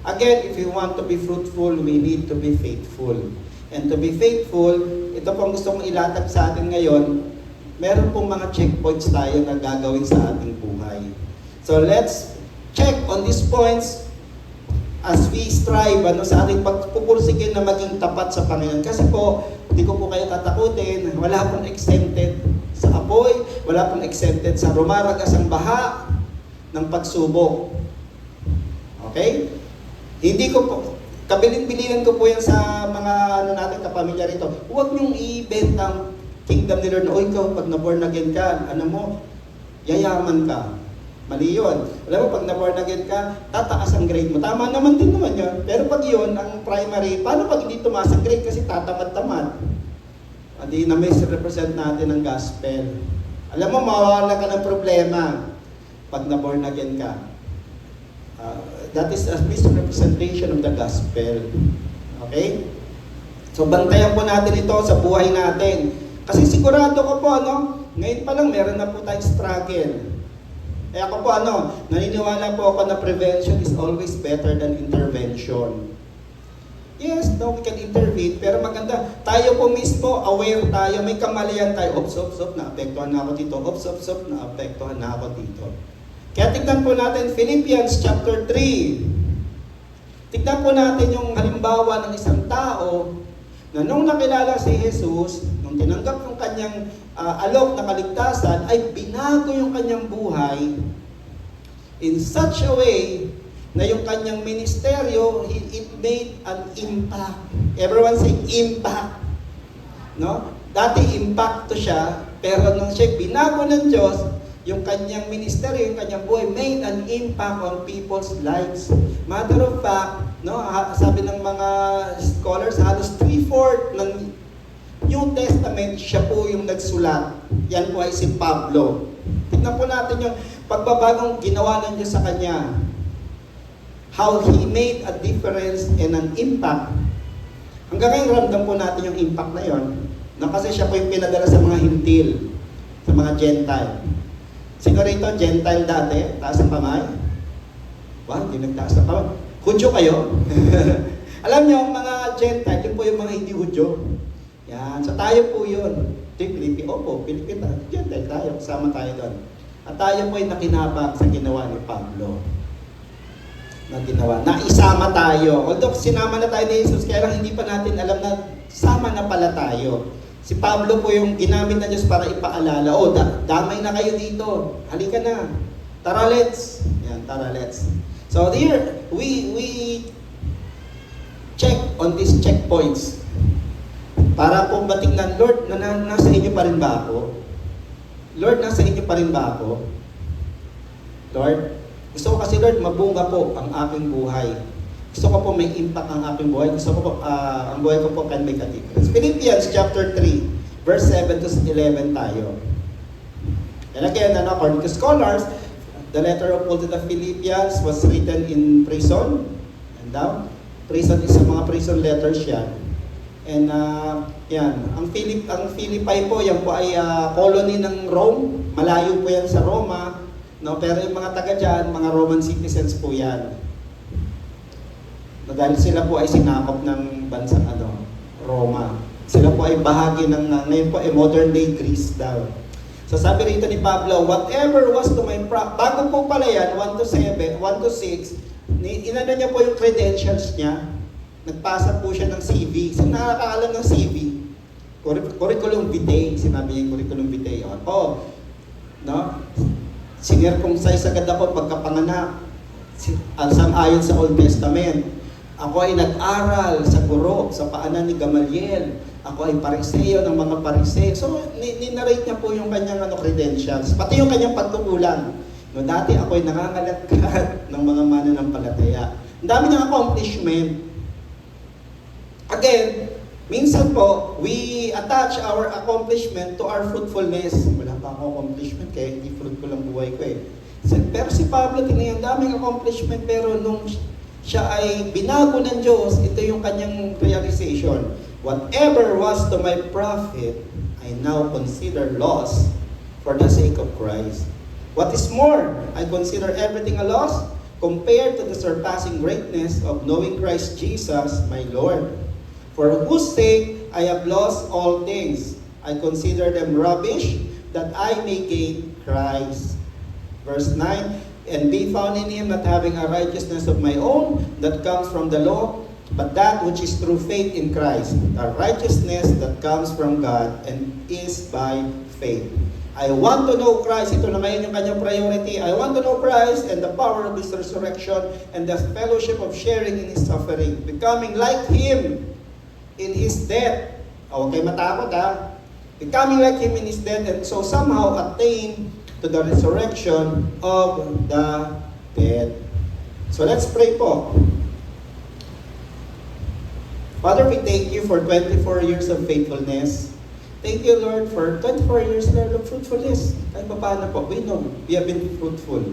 Again, if you want to be fruitful, we need to be faithful. And to be faithful, ito pong gusto kong ilatag sa atin ngayon, meron pong mga checkpoints tayo na gagawin sa ating buhay. So let's check on these points as we strive sa ating pagpupursigin na maging tapat sa Panginoon. Kasi po, hindi ko po kayo tatakutin, wala pong exempted sa apoy, wala pong exempted sa rumaragas ang baha ng pagsubok. Okay? Hindi ko po, kabilin-bilinan ko po yan sa mga natin kapamilya rito. Huwag niyong i-benta ang kingdom ni Lord na, ikaw, pag na-born again ka, yayaman ka. Mali yun. Alam mo, pag na-born again ka, tataas ang grade mo. Tama naman din naman yun. Pero pag yun, ang primary, paano pag hindi tumaas ang grade kasi tatamad-tamad? Hindi na misrepresent natin ang gospel. Alam mo, mawawala ka ng problema pag na-born again ka. That is a misrepresentation of the gospel. Okay? So, bantayan po natin ito sa buhay natin. Kasi sigurado ko po, ngayon pa lang meron na po tayong struggle. Eh ako po naniniwala po ako na prevention is always better than intervention. Yes, we can intervene, pero maganda, tayo po mismo, aware tayo, may kamalian tayo, ops, naapektuhan na ako dito, ops, naapektuhan na ako dito. Kaya tignan po natin Philippians chapter 3. Tignan po natin yung halimbawa ng isang tao na nung nakilala si Jesus, nung tinanggap yung kanyang alok na kaligtasan, ay binago yung kanyang buhay in such a way na yung kanyang ministeryo, it made an impact. Everyone say impact. No? Dati impacto siya, pero nung siya binago ng Diyos, yung kanyang ministeryo, yung kanyang buhay, made an impact on people's lives. Matter of fact, sabi ng mga scholars, halos 3/4 ng New Testament, siya po yung nagsulat. Yan po ay si Pablo. Tignan po natin yung pagbabagong ginawa ng Diyos sa kanya. How he made a difference and an impact. Hanggang ngayon ramdam po natin yung impact na yon. Kasi siya po yung pinadala sa mga hintil, sa mga Gentile. Sino rito, Gentile dati? Taas ang kamay? Hindi nagtaas ang kamay. Hudyo kayo? Alam niyo, mga Gentile, yun po yung mga hindi Hudyo. Yan. So tayo po yun. Pilipina. Gentile tayo. Kasama tayo doon. At tayo po ay nakinabang sa ginawa ni Pablo. Naisama tayo. Although sinama na tayo ni Jesus, kaya lang hindi pa natin alam na sama na pala tayo. Si Pablo po yung ginamit na Diyos para ipaalala, damay na kayo dito. Halika na. Tara, let's. Yan, tara, let's. So here, we check on these checkpoints. Para po batignan, Lord, nasa inyo pa rin ba ako? Lord, nasa inyo pa rin ba ako? Lord, gusto ko kasi, Lord, mabunga po ang aking buhay. Gusto ko po may impact ang aking buhay. Gusto ko po, ang buhay ko po can make a difference. Philippians chapter 3, verse 7 to 11 tayo. And again, according to scholars, the letter of Paul to the Philippians was written in prison. And now, prison is sa mga prison letters yan. And yan, ang Philippi po, yan po ay colony ng Rome. Malayo po yan sa Roma. Pero yung mga taga dyan, mga Roman citizens po yan. Dahil sila po ay sinakop ng bansang Roma. Sila po ay bahagi ng, ngayon po ay modern day Greece daw. So sabi rito ni Pablo, whatever was to my bago po pala yan, 1 to 6, inano niya po yung credentials niya. Nagpasa po siya ng CV. Sino nakakaalam ng CV? Curriculum vitae. Sinabi niya yung curriculum vitae. Sinircumcise agad ako pagkapanganak. Ayon sa Old Testament. Ako ay nag-aral sa guro, sa paanan ni Gamaliel. Ako ay pariseo ng mga pariseo. So, ninarate niya po yung kanyang credentials. Pati yung kanyang pagtukulan. Dati ako ay nangangalat-kalat ng mga mananampalataya. Ang dami ng accomplishment. Again, minsan po, we attach our accomplishment to our fruitfulness. Wala pa akong accomplishment, kaya hindi fruitful ang buhay ko eh. Pero si Pablo, tingnan, ang daming accomplishment, pero nung siya ay binago ng Diyos, ito yung kanyang realization. Whatever was to my profit, I now consider loss for the sake of Christ. What is more, I consider everything a loss compared to the surpassing greatness of knowing Christ Jesus, my Lord. For whose sake I have lost all things. I consider them rubbish, that I may gain Christ. Verse 9, and be found in Him, not having a righteousness of my own, that comes from the law, but that which is through faith in Christ, a righteousness that comes from God, and is by faith. I want to know Christ. Ito na ngayon yung kanyang priority. I want to know Christ and the power of His resurrection and the fellowship of sharing in His suffering, becoming like Him in His death. Okay, matakot Becoming like Him in His death, and so somehow attain to the resurrection of the dead. So let's pray po. Father, we thank you for 24 years of faithfulness. Thank you, Lord, for 24 years, Lord, of fruitfulness. Kahit pa paano po, we know we have been fruitful.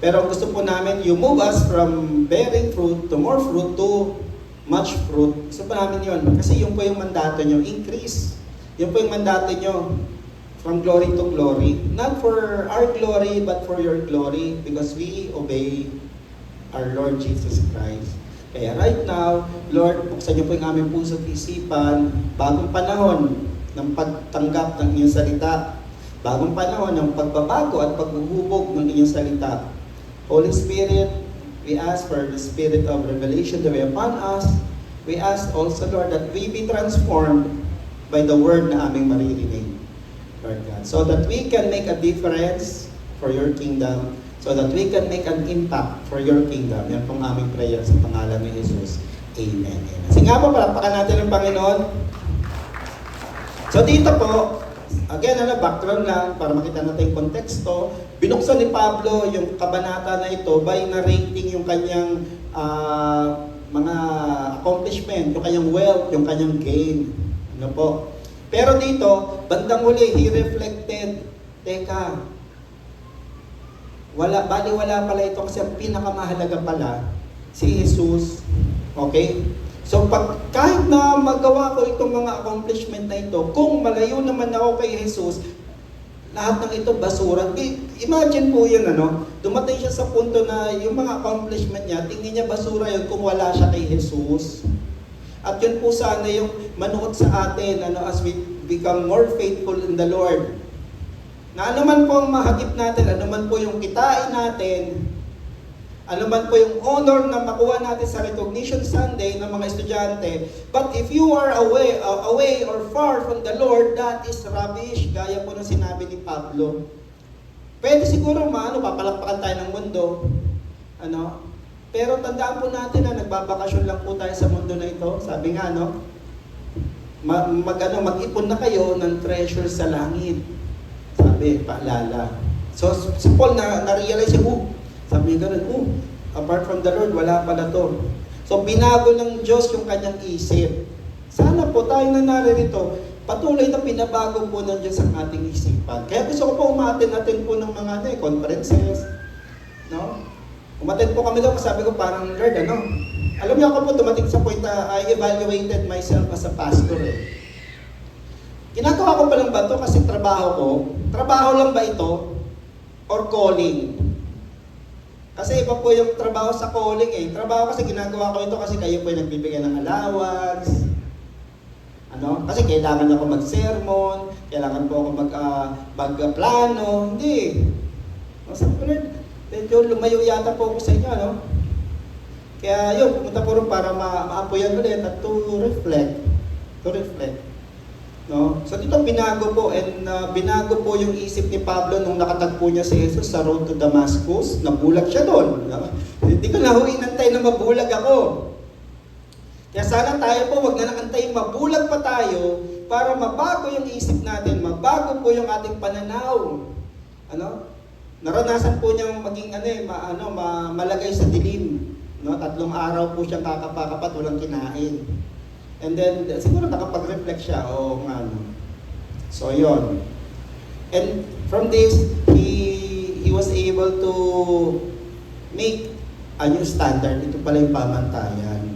Pero gusto po namin, you move us from bearing fruit to more fruit to much fruit. Gusto po namin yun. Kasi yun po yung mandato nyo, increase. Yun po yung mandato nyo, from glory to glory. Not for our glory, but for your glory, because we obey our Lord Jesus Christ. Kaya right now, Lord, buksan niyo po yung aming puso at isipan, bagong panahon ng pagtanggap ng inyong salita, bagong panahon ng pagbabago at paghuhubog ng inyong salita. Holy Spirit, we ask for the spirit of revelation to be upon us. We ask also, Lord, that we be transformed by the word na aming maririnig, Lord God, so that we can make a difference for your kingdom, so that we can make an impact for your kingdom. Yan pong aming prayer sa pangalan ni Jesus. Amen. Amen. Sige nga po, palakpakan natin ang Panginoon. So dito po, again, background lang para makita natin yung konteksto. Binuksan ni Pablo yung kabanata na ito by narrating yung kanyang mga accomplishment, yung kanyang wealth, yung kanyang gain. Ano po? Pero dito, bandang huli, he reflected, teka, wala pala ito kasi ang pinakamahalaga pala, si Jesus. Okay? So kahit na magawa ko itong mga accomplishment na ito, kung malayo naman ako kay Jesus, lahat ng ito basura. Imagine po yun, dumating siya sa punto na yung mga accomplishment niya, tingin niya basura yun kung wala siya kay Jesus. At yun po sana yung manuot sa atin, as we become more faithful in the Lord. Na anuman po ang mahagip natin, anuman po yung kitain natin, anuman po yung honor na makuha natin sa Recognition Sunday ng mga estudyante, but if you are away or far from the Lord, that is rubbish, gaya po ng sinabi ni Pablo. Pwede siguro papalakpakan tayo ng mundo, pero tandaan po natin na nagbabakasyon lang po tayo sa mundo na ito. Sabi nga, mag-ipon na kayo ng treasure sa langit. Sabi, paalala. So, si Paul na-realize niya, sabi niya ganun, apart from the Lord, wala pala to. So, binago ng Diyos yung kanyang isip. Sana po tayo na naririto, patuloy na pinabago po ng Diyos ang ating isipan. Kaya gusto ko po umatin-atin po ng mga conferences. Umatin po kami daw, sabi ko parang, Lord, alam niyo ako po, dumating sa point na I evaluated myself as a pastor. Ginagawa ko pa lang ba ito kasi trabaho ko? Trabaho lang ba ito? Or calling? Kasi iba po yung trabaho sa calling . Trabaho kasi ginagawa ko ito kasi kayo po yung nagbibigay ng allowance. Kasi kailangan ako mag-sermon, kailangan po ako magplano. Hindi. Sabi ko, Lord, medyo lumayo yata po ako sa inyo, Kaya yun, pumunta po rin para maapoyan ulit at to reflect. So dito binago po, and binago po yung isip ni Pablo nung nakatagpo niya si Jesus sa road to Damascus. Nabulag siya doon. Hindi ko na inantay na mabulag ako. Kaya sana tayo po, wag na nakantay, mabulag pa tayo para mabago yung isip natin, mabago po yung ating pananaw. Naranasan po niyang maging malagay sa dilim. 3 araw po siyang kakapakapat, walang kinain. And then, siguro nakapag-reflect siya, So, yon. And from this, he was able to make a new standard. Ito pala yung pamantayan.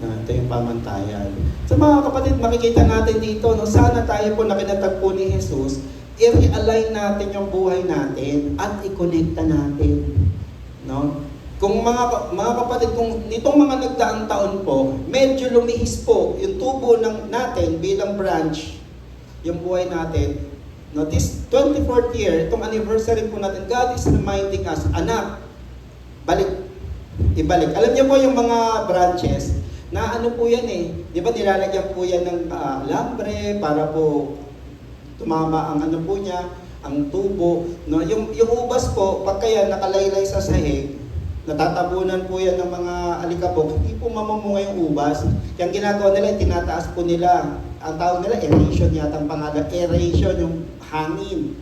Ito yung pamantayan. So mga kapatid, makikita natin dito, sana tayo po na kinatagpo ni Jesus, i-realign natin yung buhay natin at i-connecta natin. Kung mga kapatid, kung nitong mga nagdaang taon po, medyo lumihis po yung tubo natin bilang branch, yung buhay natin. This 24th year, itong anniversary po natin, God is reminding us, anak, ibalik. Alam niyo po yung mga branches, na po yan di ba nilalagyan po yan ng lambre para po tumama ang po niya, ang tubo. Yung ubas po, pagka yan nakalaylay sa sahig, natatabunan po yan ng mga alikabok, hindi po mamumunga yung ubas. Kaya ang ginagawa nila, tinataas po nila. Ang tawag nila, aeration yata ang pangalan. Aeration, yung hangin.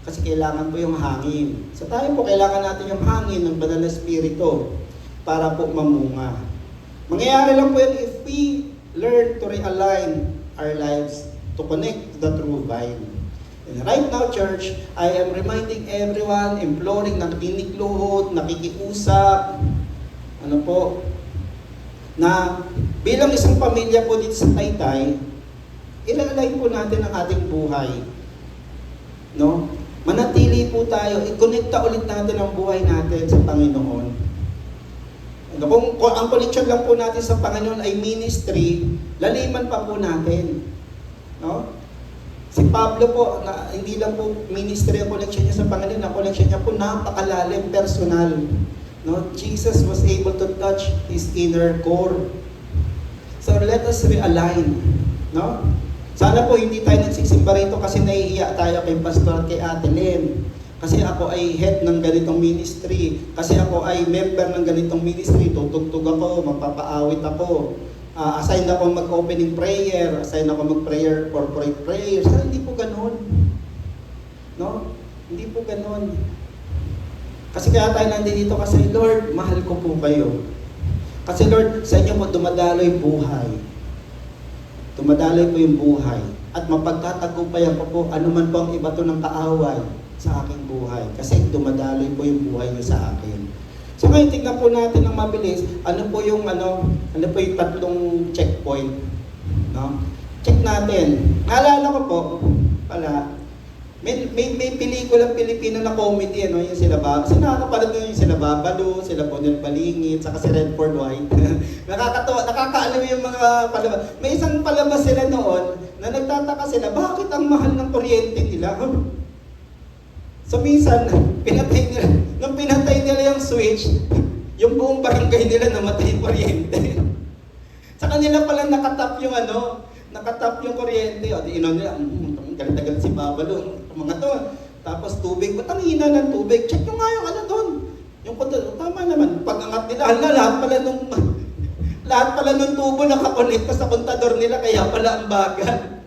Kasi kailangan po yung hangin. So tayo po, kailangan natin yung hangin ng Banal na Espiritu para po mamunga. Mangyayari lang po yan if we learn to realign our lives to connect to the true vine. And right now, church, I am reminding everyone, imploring, nakikiluhod, nakikiusap, na bilang isang pamilya po dito sa Taytay, i-align po natin ang ating buhay. No? Manatili po tayo, i-connecta ulit natin ang buhay natin sa Panginoon. Kung ang connection lang po natin sa Panginoon ay ministry, laliman pa po natin. No? Si Pablo po, hindi lang po ministry ang connection niya sa Panginoon, ang connection niya po napakalalim, personal. No? Jesus was able to touch his inner core. So let us realign. No? Sana po hindi tayo nagsisimba rito kasi nahihiya tayo kay Pastor at kay Ate Len. Kasi ako ay head ng ganitong ministry. Kasi ako ay member ng ganitong ministry. Tutugtog ako, magpapaawit ako. Assign ako mag-opening prayer. Assign ako mag-prayer, corporate prayer. Sana hindi po ganun. No? Hindi po ganun. Kasi kaya tayo nandito kasi, Lord, mahal ko po kayo. Kasi Lord, sa inyo po dumadaloy buhay. Dumadaloy po yung buhay. At mapagtatagumpayan ko po anuman po ang ibato ng kaaway sa aking buhay. Kasi dumadaloy po yung buhay niyo sa akin. So ngayon, tignan po natin ng mabilis, ano po yung tatlong checkpoint. No? Check natin. Naalala ko po, may pelikulang Pilipino na comedy, yung sila kasi nakakapanood nyo yung sila Babalu, sila Bonel Balingit, saka si Redford White. Nakakatawa, nakakaaliw yung mga palabas. May isang palabas sila noon na nagtataka sila, bakit ang mahal ng kuryente nila? So minsan, nung pinatay nila yung switch, yung buong barangay nila namatay yung kuryente. Sa kanila pala nakatap yung kuryente. O, di nila, galit-galit si Babalu, mga to. Tapos tubig, ba't ang hina ng tubig? Check nyo nga yung doon. Yung tama naman, pag-angat nila, lahat pala nung tubo nakakonekta sa kontador nila, kaya pala ang bagal.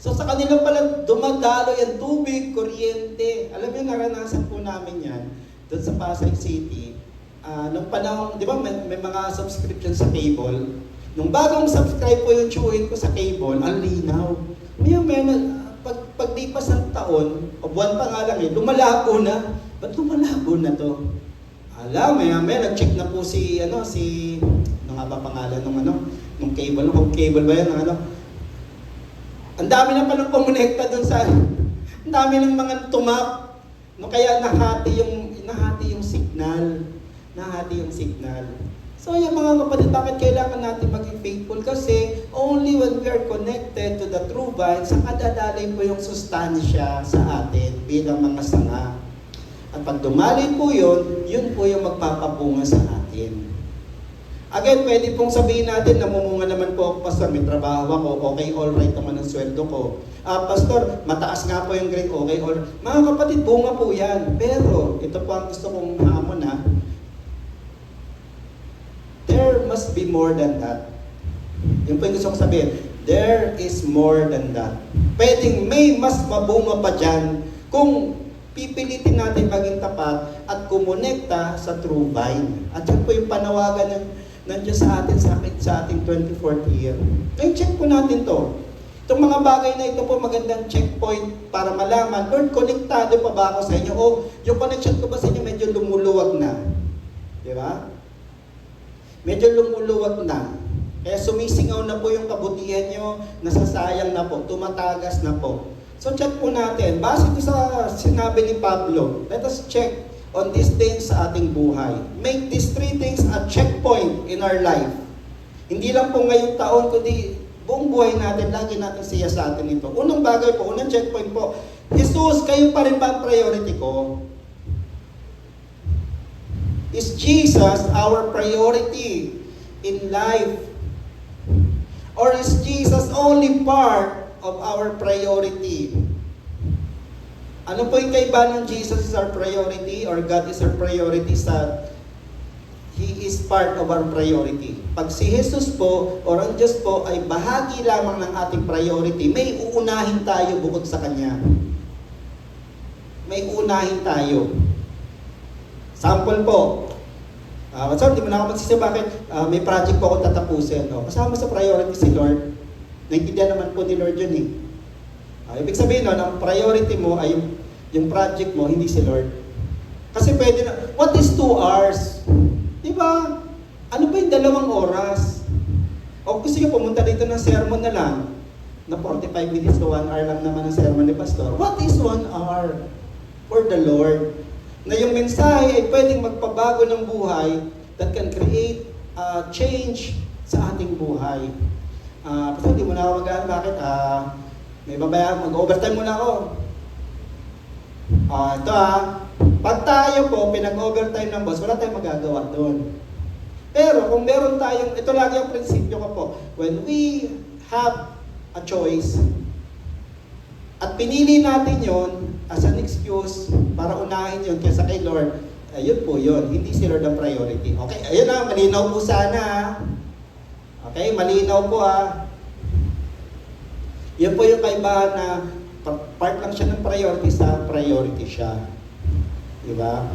So sa kanila pala dumadalo yung tubig, kuryente. Alam mo, naranasan po namin yan doon sa Pasay City. Nung panahon, di ba may mga subscription sa cable. Nung bagong subscribe po yung tsuhin ko sa cable, ang linaw. Paglipas ng taon, o buwan pa nga lang lumalabo na. Ba't lumalabo na to? May nag-check na po ano nga ba pangalan nung cable, home cable ba yan, ang dami na palang pumonekta dun ang dami ng mga tumap, no, kaya nahati yung signal. So yung mga kapatid, bakit kailangan natin maging faithful? Kasi only when we are connected to the true vine, saka dadalay po yung sustansya sa atin bilang mga sanga. At pag dumali po yun po yung magpapabunga sa atin. Again, pwede pong sabihin natin, namumunga naman po ako, Pastor, may trabaho ako, okay, all right naman ang sweldo ko. Pastor, mataas nga po yung grade, okay, all right. Mga kapatid, bunga po yan. Pero, ito po ang gusto kong hamon there must be more than that. Yung po yung gusto kong sabihin, there is more than that. Pwedeng may mas mabunga pa dyan kung pipilitin natin maging tapat at kumonekta sa true vine. At yan po yung panawagan ng Diyos sa atin sa ating 24th year. Ngayon, check po natin to. Itong mga bagay na ito po, magandang checkpoint para malaman, Lord, konektado pa ba ako sa inyo? O yung connection ko ba sa inyo medyo lumuluwag na? Di ba? Medyo lumuluwag na. Kaya sumisingaw na po yung kabutihan nyo, nasasayang na po, tumatagas na po. So check po natin, base ko sa sinabi ni Pablo, let us check on these things sa ating buhay. Make these three things a checkpoint in our life. Hindi lang po ngayong taon, kundi buong buhay natin, lagi natin siya sa atin ito. Unang bagay po, unang checkpoint po, Jesus, kayo pa rin ba ang priority ko? Is Jesus our priority in life? Or is Jesus only part of our priority? Ano po yung kaibahan ng Jesus is our priority or God is our priority He is part of our priority. Pag si Jesus po or ang Diyos po ay bahagi lamang ng ating priority, may uunahin tayo bukod sa Kanya. may unahin tayo. Sample po, so hindi mo na ako magsisi bakit may project po ako tatapusin. No? Kasama sa priority si Lord. Naintindihan naman po ni Lord yun eh. Ibig sabihin nun, ang priority mo ay yung project mo, hindi si Lord. Kasi pwede na, what is 2 hours? Diba? Ano ba yung 2 oras? O gusto nyo pumunta dito ng sermon na lang, na 45 minutes to 1 hour lang naman ang sermon ni Pastor. What is 1 hour for the Lord? Na yung mensahe ay pwedeng magpabago ng buhay that can create change sa ating buhay. Kasi hindi mo na ako mag-aan. Bakit? May babayaran, mag-overtime muna ako. Ito pag tayo po, pinag-overtime ng boss, wala tayong magagawa doon. Pero kung meron tayong, ito lagi ang prinsipyo ko po, when we have a choice, at pinili natin yon as an excuse para unahin yun kaysa kay Lord, ayun po yun, hindi si Lord ang priority. Okay, ayun na, malinaw po sana. Okay, malinaw po Yun po yung kaibahan na part lang siya ng priority sa priority siya. Diba?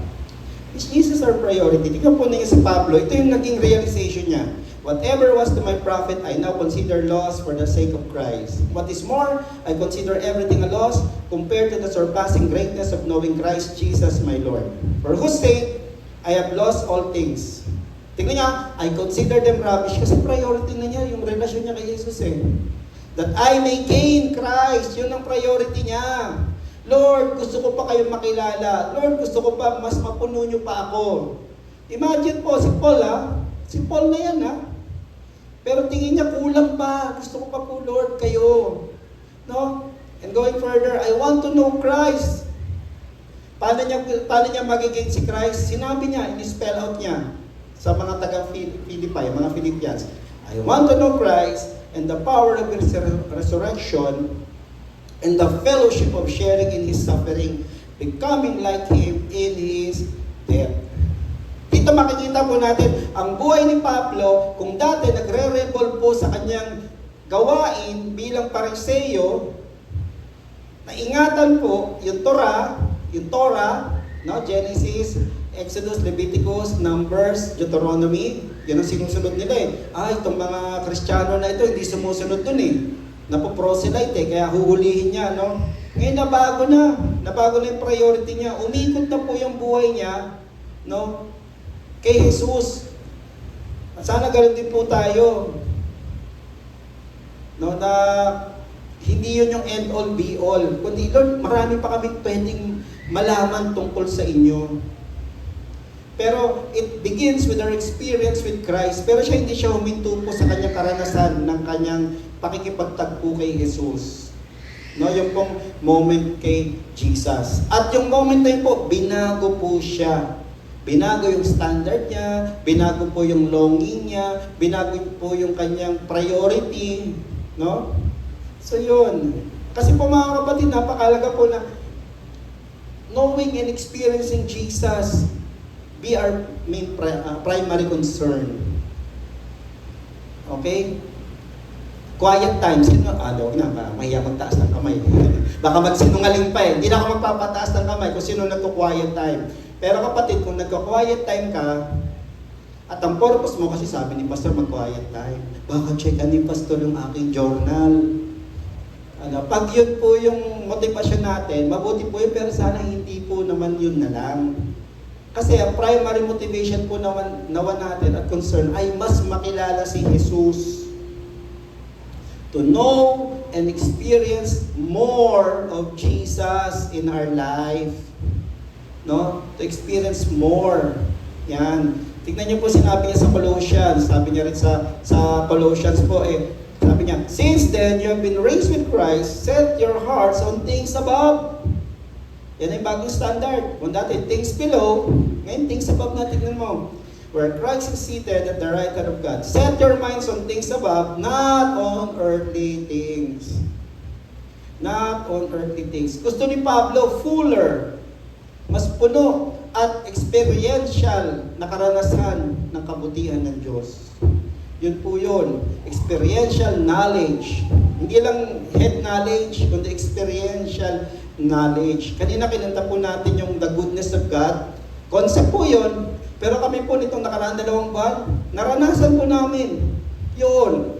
Is Jesus our priority? Tingnan po niyo si Pablo, ito yung naging realization niya. Whatever was to my profit, I now consider loss for the sake of Christ. What is more, I consider everything a loss compared to the surpassing greatness of knowing Christ Jesus my Lord. For whose sake, I have lost all things. Tingnan niya, I consider them rubbish kasi priority na niya yung relasyon niya kay Jesus eh. That I may gain Christ, yun ang priority niya. Lord, gusto ko pa kayong makilala. Lord, gusto ko pa mas mapuno niyo pa ako. Imagine po, si Paul si Paul na yan Pero tingin niya, kulang pa. Gusto ko pa po, Lord, kayo. No? And going further, I want to know Christ. Paano niya magiging si Christ? Sinabi niya, in-spell out niya sa mga taga-Philippi, mga Philippians. I want to know Christ and the power of His resurrection and the fellowship of sharing in His suffering, becoming like Him in His death. Dito makikita po natin, ang buhay ni Pablo, kung dati nagre-rebel po sa kanyang gawain bilang Pariseo, naingatan po yung Torah, no? Genesis, Exodus, Leviticus, Numbers, Deuteronomy, yun ang sinusunod nila itong mga Kristiyano na ito, hindi sumusunod dun napoproselyte kaya huhulihin niya, no? Ngayon nabago na yung priority niya, umikot na po yung buhay niya, no? Kay Jesus. At sana ganoon din po tayo. No, na hindi yun yung end all be all. Kundi Lord, marami pa kami pwedeng malaman tungkol sa inyo. Pero it begins with our experience with Christ. Pero hindi siya huminto po sa kanyang karanasan ng kanyang pakikipagtagpo kay Jesus. No, yung pong moment kay Jesus. At yung moment na yun po, binago po siya. Binago yung standard niya, binago po yung longing niya, binago po yung kanyang priority, no? So yun. Kasi po mga kapatid, napakalaga po na knowing and experiencing Jesus be our main primary concern. Okay? Quiet time. Mahiya magtaas ng kamay. Baka magsinungaling pa Hindi na ako magpapataas ng kamay kung sino nagko-quiet time. Pero kapatid, kung nagko-quiet time ka, at ang purpose mo kasi sabi ni Pastor, mag-quiet time. Baka checkan ni Pastor yung aking journal. Pag yun po yung motivasyon natin, mabuti po yun, pero sana hindi po naman yun na lang. Kasi ang primary motivation po naman natin at concern ay mas makilala si Jesus. To know and experience more of Jesus in our life. No? To experience more. Yan. Tignan niyo po sinabi niya sa Colossians. Sabi niya rin sa Colossians po sabi niya, since then you have been raised with Christ, set your hearts on things above. Yan ay bagong standard. Kung dati things below, ngayon things above na tignan mo. Where Christ is seated at the right hand of God. Set your minds on things above, not on earthly things. Not on earthly things. Gusto ni Pablo, fuller, mas puno at experiential na karanasan ng kabutihan ng Diyos. Yun po yun. Experiential knowledge. Hindi lang head knowledge, kundi experiential knowledge. Kanina kinanta po natin yung the goodness of God. Concept po yun. Pero kami po nitong nakaraan 2 buwan, naranasan po namin. Yun.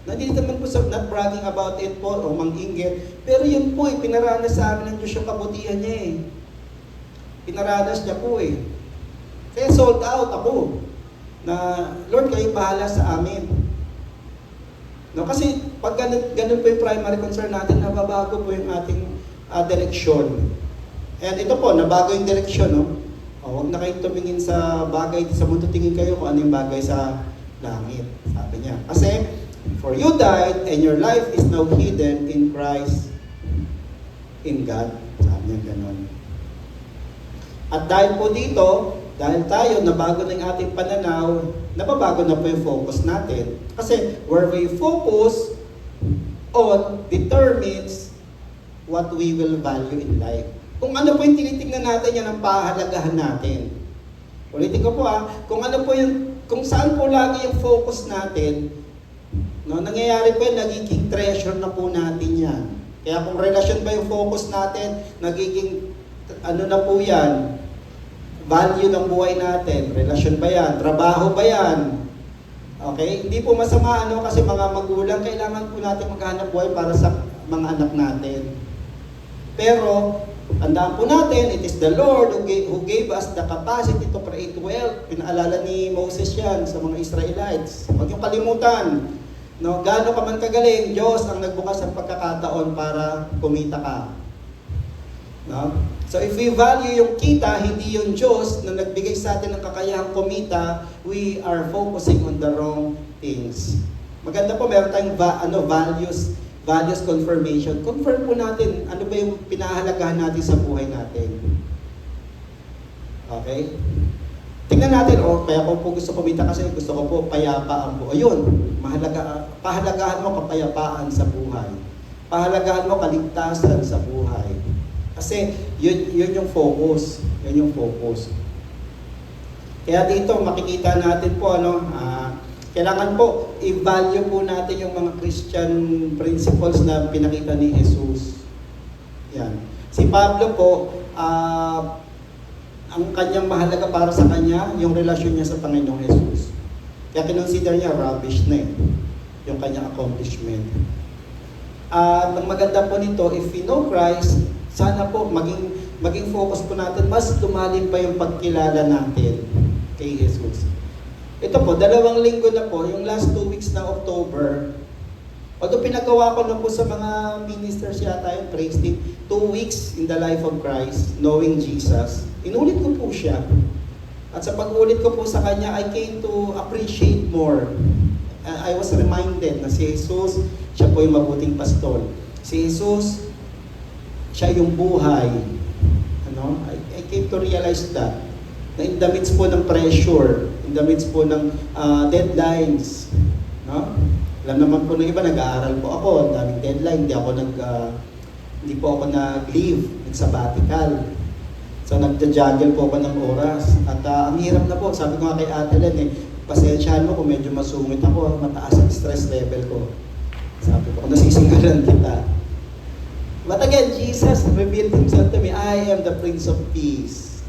Nandito naman po sa not bragging about it po o mang-inggit. Pero yun po, pinaranas sa amin ng Diyos yung kabutihan niya eh. Pinaranas niya po eh. Kaya sold out ako. Na, Lord, kayo bahala sa amin. No, kasi pag ganun po yung primary concern natin, nababago po yung ating direksyon. And ito po, nabago yung direksyon, no? Huwag na kayong tumingin sa bagay sa mundo, tingin kayo kung ano yung bagay sa langit. Sabi niya. Kasi, for you died, and your life is now hidden in Christ, in God. Sabi niya ganun. At dahil po dito, dahil tayo, nabago na yung ating pananaw, nababago na po yung focus natin. Kasi where we focus on determines what we will value in life. Kung ano po yung tinitingnan natin, yan ang pahalagahan natin. Ulitin ko po kung ano po yung, kung saan po lagi yung focus natin, no, nangyayari po yun, nagiging treasure na po natin yan. Kaya kung relasyon ba yung focus natin, nagiging, ano na po yan, value ng buhay natin, relasyon ba yan, trabaho ba yan, okay? Hindi po masama, kasi mga magulang, kailangan po natin maghanap buhay para sa mga anak natin. Pero, tandaan po natin, it is the Lord who gave us the capacity to create wealth. Pinaalala ni Moses yan sa mga Israelites. Huwag yung kalimutan. No, gaano ka man kagaling, Diyos ang nagbukas ng pagkakataon para kumita ka. No? So if we value yung kita, hindi yung Diyos na nagbigay sa atin ng kakayahang kumita, we are focusing on the wrong things. Maganda po, meron tayong values confirmation. Confirm po natin ano ba yung pinahalagahan natin sa buhay natin. Okay? Tingnan natin, kaya ko po gusto kumita kasi gusto ko po payapaan po. Ayun, pahalagahan mo kapayapaan sa buhay. Pahalagahan mo kaligtasan sa buhay. Kasi yun yung focus. Yun yung focus. Kaya dito makikita natin po kailangan po i-value po natin yung mga Christian principles na pinakita ni Jesus. Yan. Si Pablo po, ang kanyang mahalaga para sa kanya, yung relasyon niya sa Panginoong Jesus. Kaya kinonsider niya rubbish na yung kanyang accomplishment. At ang maganda po nito, if we know Christ, sana po maging focus po natin, mas lumalim pa yung pagkilala natin kay Jesus. Ito po, 2 linggo na po, yung last 2 weeks na October, although pinagawa ko na po sa mga ministers yata yung praise team, 2 weeks in the life of Christ, knowing Jesus, inulit ko po siya. At sa pag-ulit ko po sa kanya, I came to appreciate more. I was reminded na si Jesus, siya po yung mabuting pastor. Si Jesus, siya yung buhay. I came to realize that. Na in the midst po ng pressure, in the midst po ng deadlines, no? Alam naman po ng iba, nag-aaral po ako, ang daming deadline, hindi po ako nag-leave, nag-sabbatical. So nagja-juggle po ako ng oras. At ang hirap na po, sabi ko nga kay Ate Len, pasensyahan mo kung medyo masungit ako, mataas ang stress level ko. Sabi ko, nasisingalan kita. But again, Jesus revealed Himself to me, I am the Prince of Peace.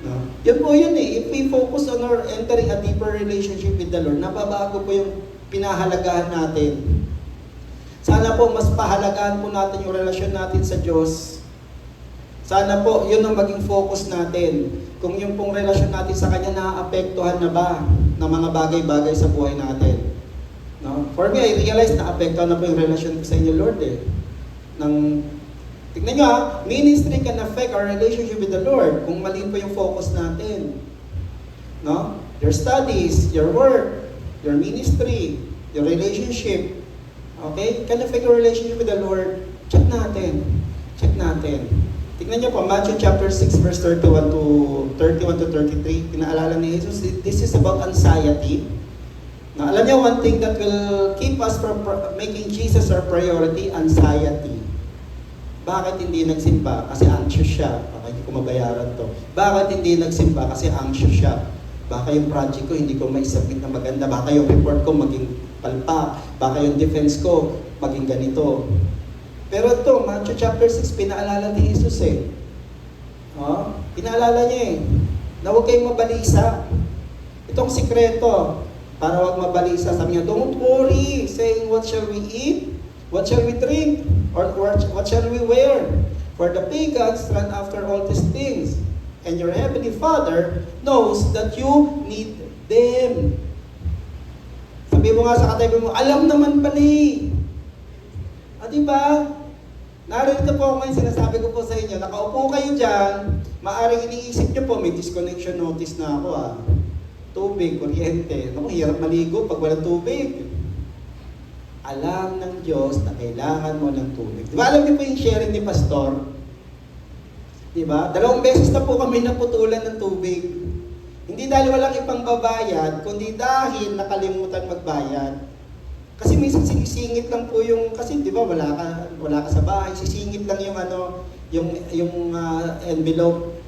No? Yun po yun If we focus on our entering a deeper relationship with the Lord, nababago po yung pinahalagahan natin. Sana po mas pahalagahan po natin yung relasyon natin sa Diyos. Sana po yun ang maging focus natin. Kung yung pong relasyon natin sa Kanya naaapektuhan na ba ng mga bagay-bagay sa buhay natin. No? For me, I realize na apektuhan na po yung relasyon ko sa inyo, Lord tignan nyo ministry can affect our relationship with the Lord kung mali po yung focus natin. No? Your studies, your work, your ministry, your relationship, okay? Can affect your relationship with the Lord. Check natin. Tignan nyo po, Matthew chapter 6 verse 31 to 33, pinaalala ni Jesus, this is about anxiety. Now, alam nyo, one thing that will keep us from making Jesus our priority, anxiety. Bakit hindi nagsimba? Kasi anxious siya. Baka hindi ko mabayaran to. Bakit hindi nagsimba? Kasi anxious siya. Baka yung project ko hindi ko maisubmit na maganda. Baka yung report ko maging palpak. Baka yung defense ko maging ganito. Pero ito, Matthew chapter 6, pinaalala ni Jesus eh. Oh, pinaalala niya eh, na huwag kayong mabalisa. Itong sikreto, para huwag mabalisa, sabi niya, don't worry, saying, what shall we eat? What shall we drink? Or what shall we wear? For the pagans run after all these things. And your heavenly Father knows that you need them. Sabi mo nga sa katabi mo, alam naman pala eh. Diba? Narito po ako ngayon, sinasabi ko po sa inyo, nakaupo kayo dyan, maaaring iniisip nyo po, may disconnection notice na ako Tubig, kuryente. Naku, hirap maligo pag walang tubig. Alam ng Diyos na kailangan mo ng tubig. Diba alam niyo po yung sharing ni Pastor? Diba? 2 beses na po kami naputulan ng tubig. Hindi dahil walang ipangbabayad, kundi dahil nakalimutan magbayad. Kasi minsan sinisingit lang po yung, kasi di ba wala ka sa bahay, sisingit lang yung yung envelope.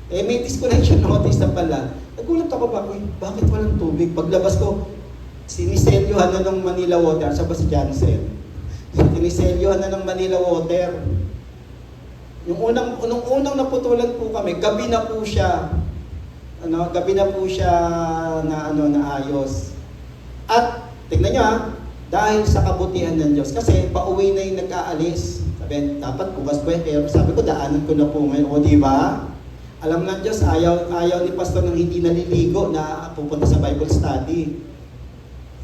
Eh may disconnection notice na pala. Nagulat ako ba, bakit walang tubig? Paglabas ko, siniselyuhan na ng Manila Water, sa ba si Jansen? Siniselyuhan na ng Manila Water. Nung unang naputulan po kami, gabi na po siya. Gabi na po siya na ayos. At tignan nyo dahil sa kabutihan ng Diyos, kasi pauwi na yung nag-aalis. Sabi, dapat bukas pa pero sabi ko, daanan ko na po ngayon. O diba? Alam ng Diyos, ayaw ni Pastor nang hindi naliligo na pupunta sa Bible study.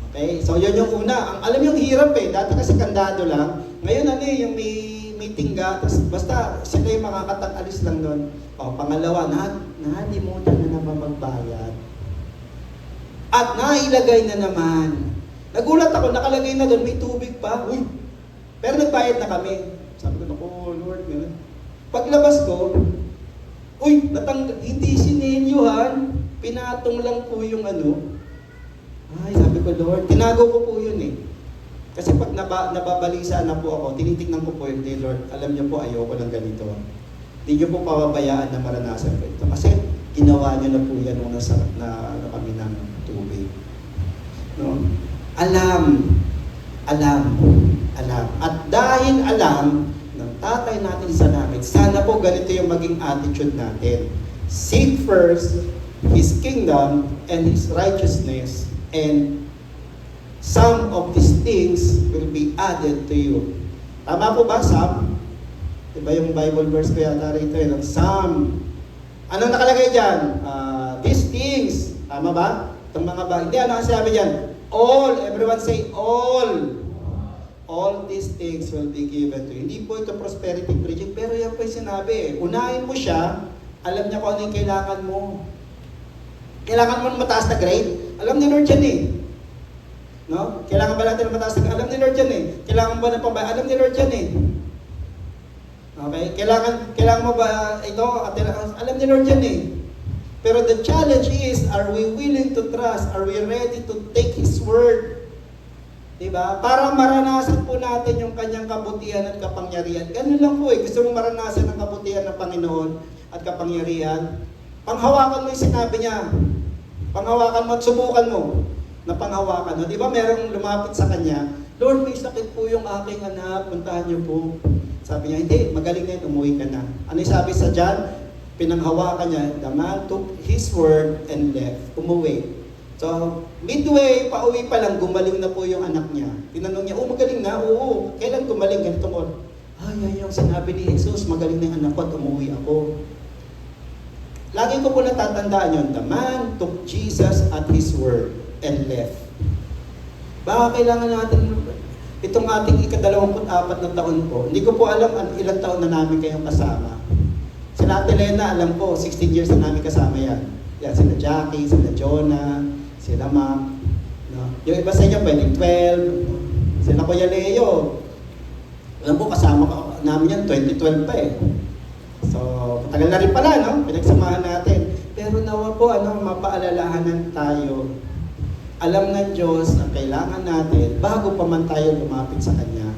Okay? So yun yung una. Alam yung hirap eh. Dati kasi kandado lang. Ngayon yung may tingga. Basta sila yung makakatang-alis lang nun. O, pangalawa, nalimutan na naman magbayad. At nailagay na naman. Nagulat ako, nakalagay na doon, may tubig pa. Uy! Pero nagbayad na kami. Sabi ko, naku, Lord, gano'n. Paglabas ko, hindi sinelyuhan, pinatong lang po yung Ay, sabi ko, Lord, tinago ko po yun eh. Kasi pag nababalisa na po ako, tinitignan ko po yun, Lord, alam niyo po, ayoko ng ganito. Hindi niyo po pababayaan na maranasan ko ito. Kasi ginawa niyo na po yan nung na kami ng tubig. No? Alam. At dahil alam ng tatay natin sa langit, sana po ganito yung maging attitude natin. Seek first His kingdom and His righteousness, and some of these things will be added to you. Tama po ba, Sam? Diba yung Bible verse ko yata rito yun? Some. Anong nakalagay dyan? These things. Tama ba? Itong mga bagay. Hindi, ano ang sabi dyan? All. Everyone say all. All these things will be given to you. Hindi po ito prosperity preaching, pero yan po yung sinabi. Unahin mo siya, alam niya kung ano yung kailangan mo. Kailangan mo ng mataas na grade? Alam ni Lord yan eh. No? Kailangan ba natin ng mataas na grade? Alam ni Lord yan eh. Kailangan ba ng pambay? Alam ni Lord yan eh. Okay? Kailangan mo ba ito? Alam ni Lord yan eh. Pero the challenge is, are we willing to trust? Are we ready to take His word? Diba? Para maranasan po natin yung kanyang kabutihan at kapangyarihan. Ganun lang po eh. Gusto mong maranasan ang kabutihan ng Panginoon at kapangyarihan. Panghawakan mo yung sinabi niya. Panghawakan mo at subukan mo na panghawakan mo. Diba merong lumapit sa kanya, Lord, may sakit po yung aking anak, puntahan niyo po. Sabi niya, hindi, magaling na yun, umuwi ka na. Ano yung sabi sa John? Pinanghawakan niya, the man took his word and left, umuwi. So, midway, pauwi pa lang, gumaling na po yung anak niya. Tinanong niya, magaling na? Oo. Kailan gumaling? Ganitong oras. Yan yung sinabi ni Jesus, magaling na yung anak ko at umuwi ako. Lagi ko po natatandaan yun, the man took Jesus at His word and left. Baka kailangan natin, itong ating ika-24 na taon po, hindi ko po alam ilang taon na namin kayong kasama. Sila Ate Lena, alam ko, 16 years na namin kasama yan. Yan, sila Jackie, sila Jonah, sila Ma'am. No? Yung iba sa inyo, pwedeng 12. Sila Kuya Leo. Alam ko, kasama namin yan, 2012 pa eh. So, matagal na rin pala, no? Pinagsamahan natin. Pero nawa po, mapaalalahanan tayo. Alam ng Diyos na kailangan natin, bago pa man tayo lumapit sa Kanya.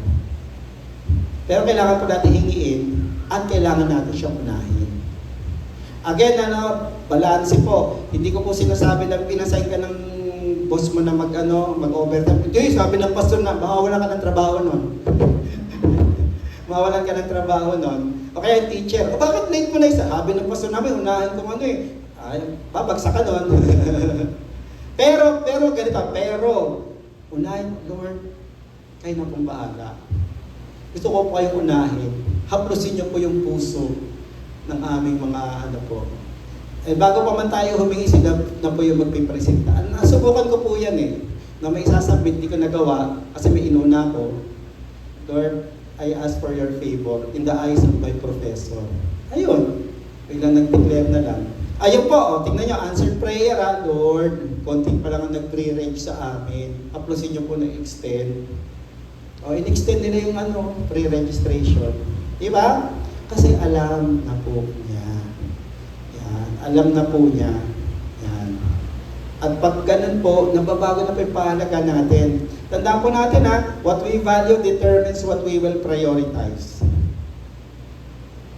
Pero kailangan po natin hingiin at kailangan natin siyang unahin. Again, balanse po. Hindi ko po sinasabi na pinasign ka ng boss mo na mag-overtime. Hindi, sabi ng pastor na, baka wala ka ng trabaho nun. mawalan ka ng trabaho nun, o kaya yung teacher, o bakit late mo na isa? Sabi ng pastor namin, unahin kong ano eh. Ay, babagsak ka nun. pero unahin, Lord, kayo na pong bahala. Gusto ko po kayong unahin. Haplusin niyo po yung puso ng aming mga ano po. Eh, bago pa man tayo humingi, sila na po yung magpipresenta. Nasubukan ko po yan eh. Na may isasubmit, di ko nagawa kasi may inuna ko. Lord, I ask for your favor in the eyes of my professor. Ayun. Biglang nag-declare na lang. Ayun po, tingnan nyo, answered prayer Lord. Konting pa lang ang nag-pre-range sa amin. Haplusin nyo po na extend. In-extend nila yung pre-registration. Diba? Kasi alam na po niya. Yan. Alam na po niya. Yan. At pag ganun po, nababago na po yung pahalaga natin. Tandaan po natin what we value determines what we will prioritize.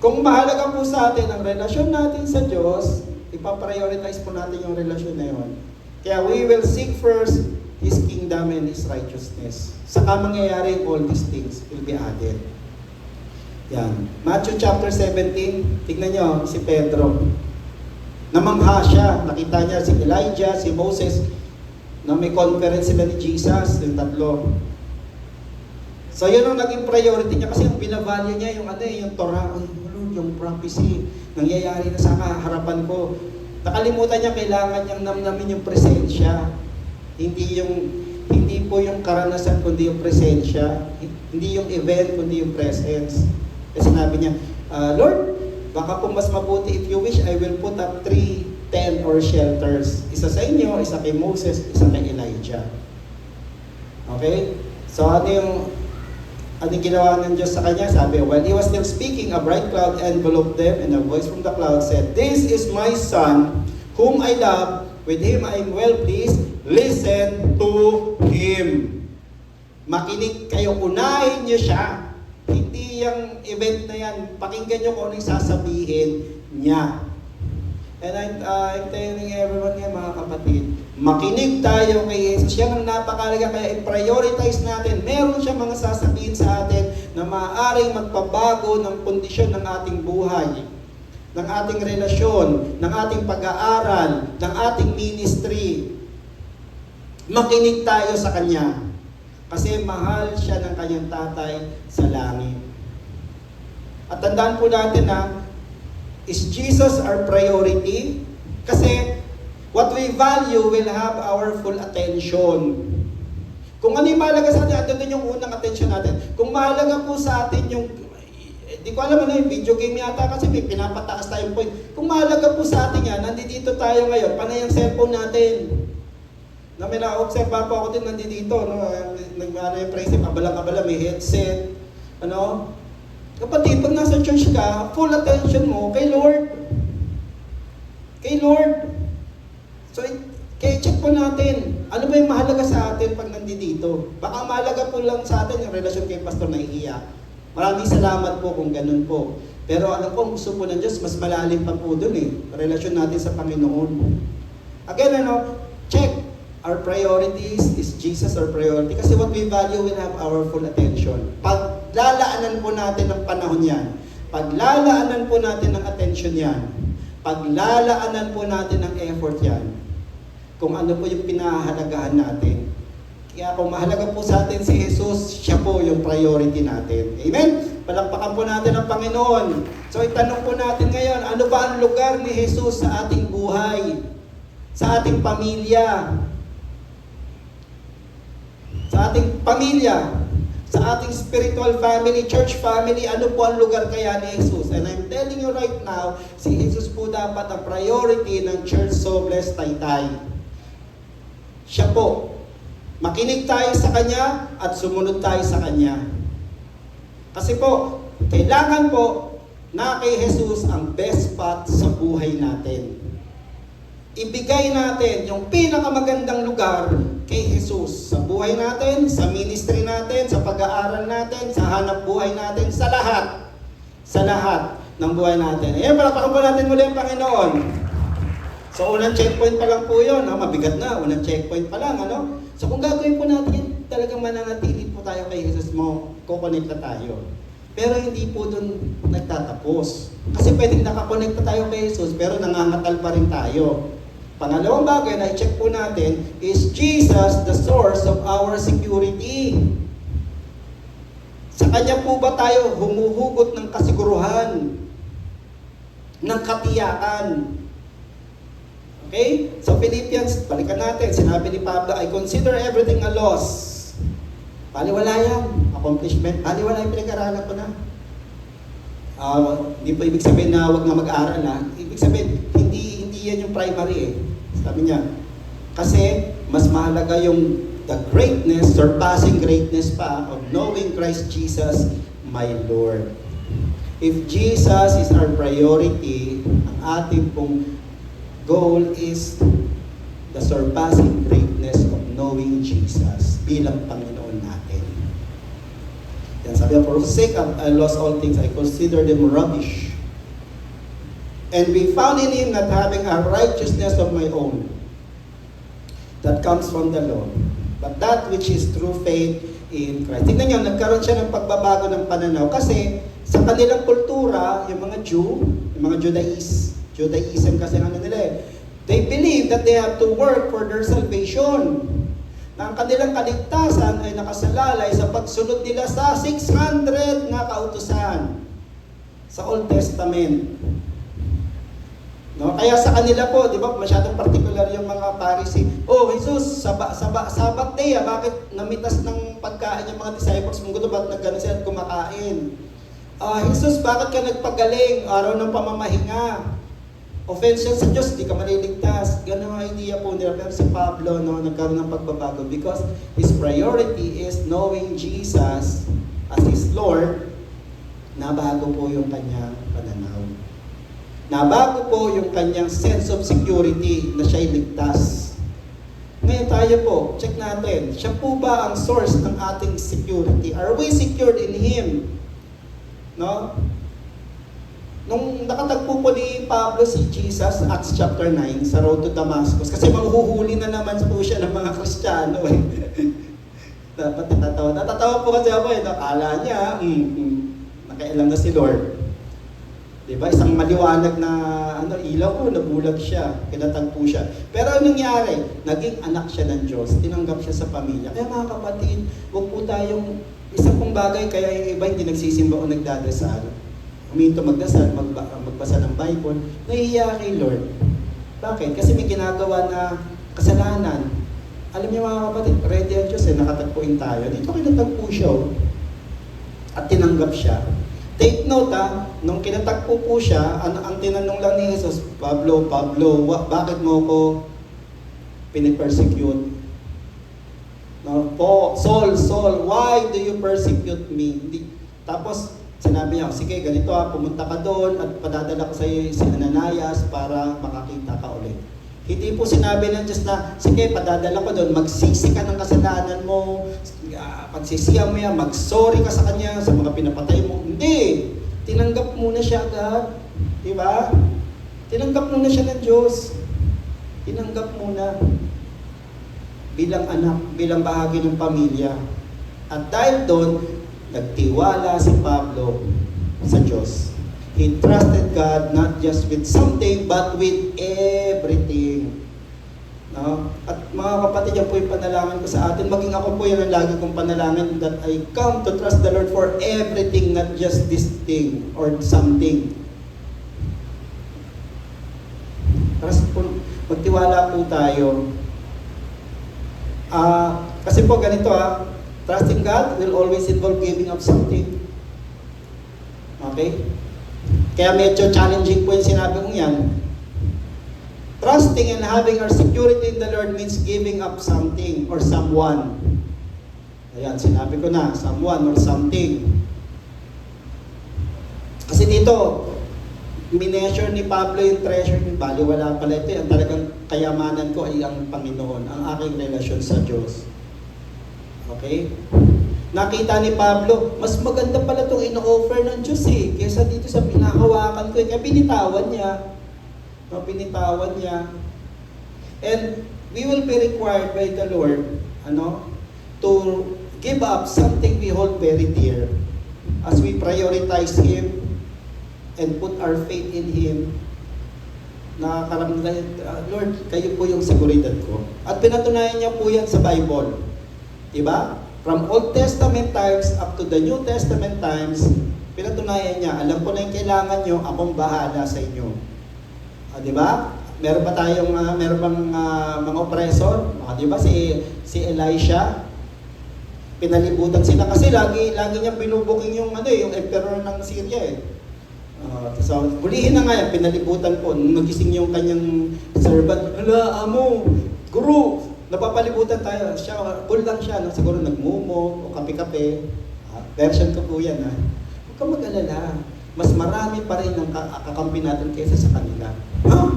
Kung mahalaga po sa atin ang relasyon natin sa Diyos, ipaprioritize po natin yung relasyon na yun. Kaya we will seek first His kingdom and His righteousness. Saka mangyayari all these things will be added. Yan. Matthew chapter 17, tignan nyo si Pedro. Namangha siya, nakita niya si Elijah, si Moses, na may conference sila ni Jesus, yung tatlo. So yun ang naging priority niya kasi yung binavalue niya yung yung Torah, Lord, yung prophecy, nangyayari na sa harapan ko. Nakalimutan niya kailangan niyang namnamin yung presensya. Hindi po yung karanasan kundi yung presensya, hindi yung event kundi yung presence. Kasi sinabi niya, Lord, baka po mas mabuti if you wish, I will put up 3 tent or shelters. Isa sa inyo, isa kay Moses, isa kay Elijah. Okay? So ano yung ginawa ng Diyos sa kanya? Sabi, while he was still speaking, a bright cloud enveloped them, and a voice from the cloud said, This is my son, whom I love, with him I am well pleased, listen to him. Makinig kayo, unahin niyo siya. Hindi yung event na yan, pakinggan niyo kung ano yung sasabihin niya. And I'm telling everyone ngayon, mga kapatid, makinig tayo kay Jesus. Yan ang napakalaga, kaya i-prioritize natin. Meron siya mga sasabihin sa atin na maaaring magpabago ng kondisyon ng ating buhay, ng ating relasyon, ng ating pag-aaral, ng ating ministry. Makinig tayo sa Kanya. Kasi mahal siya ng kanyang tatay sa langit. At tandaan po natin is Jesus our priority? Kasi what we value will have our full attention. Kung ano yung mahalaga sa atin, andun yung unang attention natin. Kung mahalaga po sa atin yung, di ko alam yung video game yata kasi may pinapataas tayong point. Kung mahalaga po sa atin yan, nandito tayo ngayon, panay ang cellphone natin. Na may na-observe po ako din nandito, yung present, abala-abala, may headset, Kapatid, pag nasa church ka, full attention mo kay Lord. Kay Lord. So, kaya check po natin, ano ba yung mahalaga sa atin pag nandito? Baka mahalaga po lang sa atin yung relasyon kay Pastor na iiyak. Maraming salamat po kung ganun po. Pero alam ko, gusto po ng Diyos, mas malalim pa po dun relasyon natin sa Panginoon. Again, check. Our priorities, is Jesus our priority? Kasi what we value will have our full attention. Paglalaanan po natin ng panahon yan, paglalaanan po natin ng attention yan, paglalaanan po natin ng effort yan, kung ano po yung pinahahalagahan natin. Kaya kung mahalaga po sa atin si Jesus, siya po yung priority natin. Amen? Palakpakan po natin ang Panginoon. So itanong po natin ngayon, ano ba ang lugar ni Jesus sa ating buhay? Sa ating pamilya? Sa ating pamilya, sa ating spiritual family, church family, ano po ang lugar kaya ni Jesus? And I'm telling you right now, si Jesus po dapat ang priority ng Church So Blessed Taytay. Siya po. Makinig tayo sa Kanya at sumunod tayo sa Kanya. Kasi po, kailangan po na kay Jesus ang best path sa buhay natin. Ibigay natin yung pinakamagandang lugar kay Jesus sa buhay natin, sa ministry natin, sa pag-aaral natin, sa hanap buhay natin, sa lahat. Sa lahat ng buhay natin. Ayan, palakpakan po natin muli ang Panginoon. So, unang checkpoint pa lang po yun. Mabigat na, unang checkpoint pa lang. So, kung gagawin po natin yan, talagang mananatili po tayo kay Jesus mo, kukonect na tayo. Pero hindi po doon nagtatapos. Kasi pwedeng nakakonekta tayo kay Jesus, pero nangangatal pa rin tayo. Pangalawang bagay na i-check po natin is Jesus the source of our security. Sa Kanya po ba tayo humuhugot ng kasiguruhan, ng katiyakan? Okay? So Philippians, balikan natin, sinabi ni Pablo, I consider everything a loss. Baliwala yan. Accomplishment. Baliwala yung pinag-aralan ko na. Hindi po ibig sabihin na huwag na mag-aral na. Ibig sabihin, hindi yan yung primary eh. Sabi niya. Kasi, mas mahalaga yung the greatness, surpassing greatness pa of knowing Christ Jesus, my Lord. If Jesus is our priority, ang ating pong goal is the surpassing greatness of knowing Jesus bilang Panginoon natin. Yan, sabi niya, for whose sake I lost all things, I consider them rubbish. And be found in Him, not having a righteousness of my own that comes from the law, but that which is through faith in Christ. Tingnan niyo, nagkaroon siya ng pagbabago ng pananaw kasi sa kanilang kultura, yung mga Jew, yung mga Judaism kasi ano nila eh, they believe that they have to work for their salvation. Na ang kanilang kaligtasan ay nakasalalay sa pagsunod nila sa 600 na kautusan sa Old Testament. No? Kaya sa kanila po, di ba, masyadong particular yung mga Pharisee. Oh, Jesus, Sabat day, bakit namitas ng pagkain yung mga disciples mong gusto, ba't naggano sila kumakain? Jesus, bakit ka nagpagaling? Araw ng pamamahinga. Offense yan sa Diyos, di ka maliligtas. Ganun ang idea po nila. Pero si Pablo, no, nagkaroon ng pagbabago because his priority is knowing Jesus as his Lord. Nabago po yung kanyang pananaw. Nabago po yung kanyang sense of security na siya'y ligtas. Ngayon tayo po, check natin. Siya po ba ang source ng ating security? Are we secured in Him? No? Nung nakatagpo po ni Pablo si Jesus, Acts chapter 9, sa road to Damascus, kasi mahuhuli na naman po siya ng mga Kristiyano eh. Dapat natatawa. Natatawa po kasi ako eh, nakala niya, nakailang na si Lord. Diba? Isang maliwanag na ilaw ko, nabulag siya, pinatagpo siya. Pero anong nangyari? Naging anak siya ng Diyos, tinanggap siya sa pamilya. Kaya mga kapatid, huwag po tayong, isang pong bagay, kaya yung iba hindi nagsisimba o nagdadasal. Huminto magdasal, magbasa ng Bible, nahihiya kay Lord. Bakit? Kasi may ginagawa na kasalanan. Alam niyo mga kapatid, ready ang Diyos eh, nakatagpuin tayo. Dito kinatagpo siya at tinanggap siya. Take note nung kinatagpo po siya, ang tinanong lang ni Jesus, Pablo, bakit mo ko pinipersecute? No? Saul, why do you persecute me? Tapos, sinabi niya, sige, ganito pumunta ka doon at padadala ko sa iyo si Ananias para makakita ka ulit. Hindi po sinabi ng Diyos na, sige, padadala ko doon, magsisi ka ng kasalanan mo, pagsisiya mo yan, mag-sorry ka sa kanya, sa mga pinapatay mo. Hindi! Tinanggap muna siya agad. Di ba? Tinanggap muna siya ng Diyos. Tinanggap muna bilang anak, bilang bahagi ng pamilya. At dahil doon, nagtiwala si Pablo sa Diyos. He trusted God not just with something, but with everything. No? At mga kapatid, yan po yung panalangin ko sa atin. Maging ako po yan ang lagi kong panalangin that I come to trust the Lord for everything, not just this thing or something. Trust po, magtiwala po tayo. Kasi po ganito trusting God will always involve giving up something. Okay? Kaya medyo challenging po yung sinabi kong yan. Trusting and having our security in the Lord means giving up something or someone. Ayan, sinabi ko na, someone or something. Kasi dito, mineasure ni Pablo yung treasure ni Bali, wala pala ito. Ang talagang kayamanan ko ay ang Panginoon, ang aking relasyon sa Diyos. Okay? Nakita ni Pablo, mas maganda pala itong ino-offer ng Diyos kaysa dito sa pinahawakan ko. Kaya pinitawan niya. Pinitawan niya. And we will be required by the Lord to give up something we hold very dear. as we prioritize Him and put our faith in Him, nakakaramdam, Lord, kayo po yung seguridad ko. At pinatunayan niya po yan sa Bible. Diba? From Old Testament times up to the New Testament times, pinatunayan niya, alam ko na yung kailangan nyo, akong bahala sa inyo. Diba? Meron ba tayong, meron bang mga oppressor? Diba si Elisha? Pinalibutan sila kasi lagi niya binubuking yung yung emperor ng Syria eh. So, hulihin na nga yan, pinalibutan po. Nung nagising yung kanyang servant, hala, amo, guru, napapalibutan tayo. Siya, bull lang siya, no? Siguro nagmumo o kape-kape. Version ko po yan, ha? Huwag kang mag-alala. Mas marami pa rin ang kakampi natin kaysa sa kanila. Ha?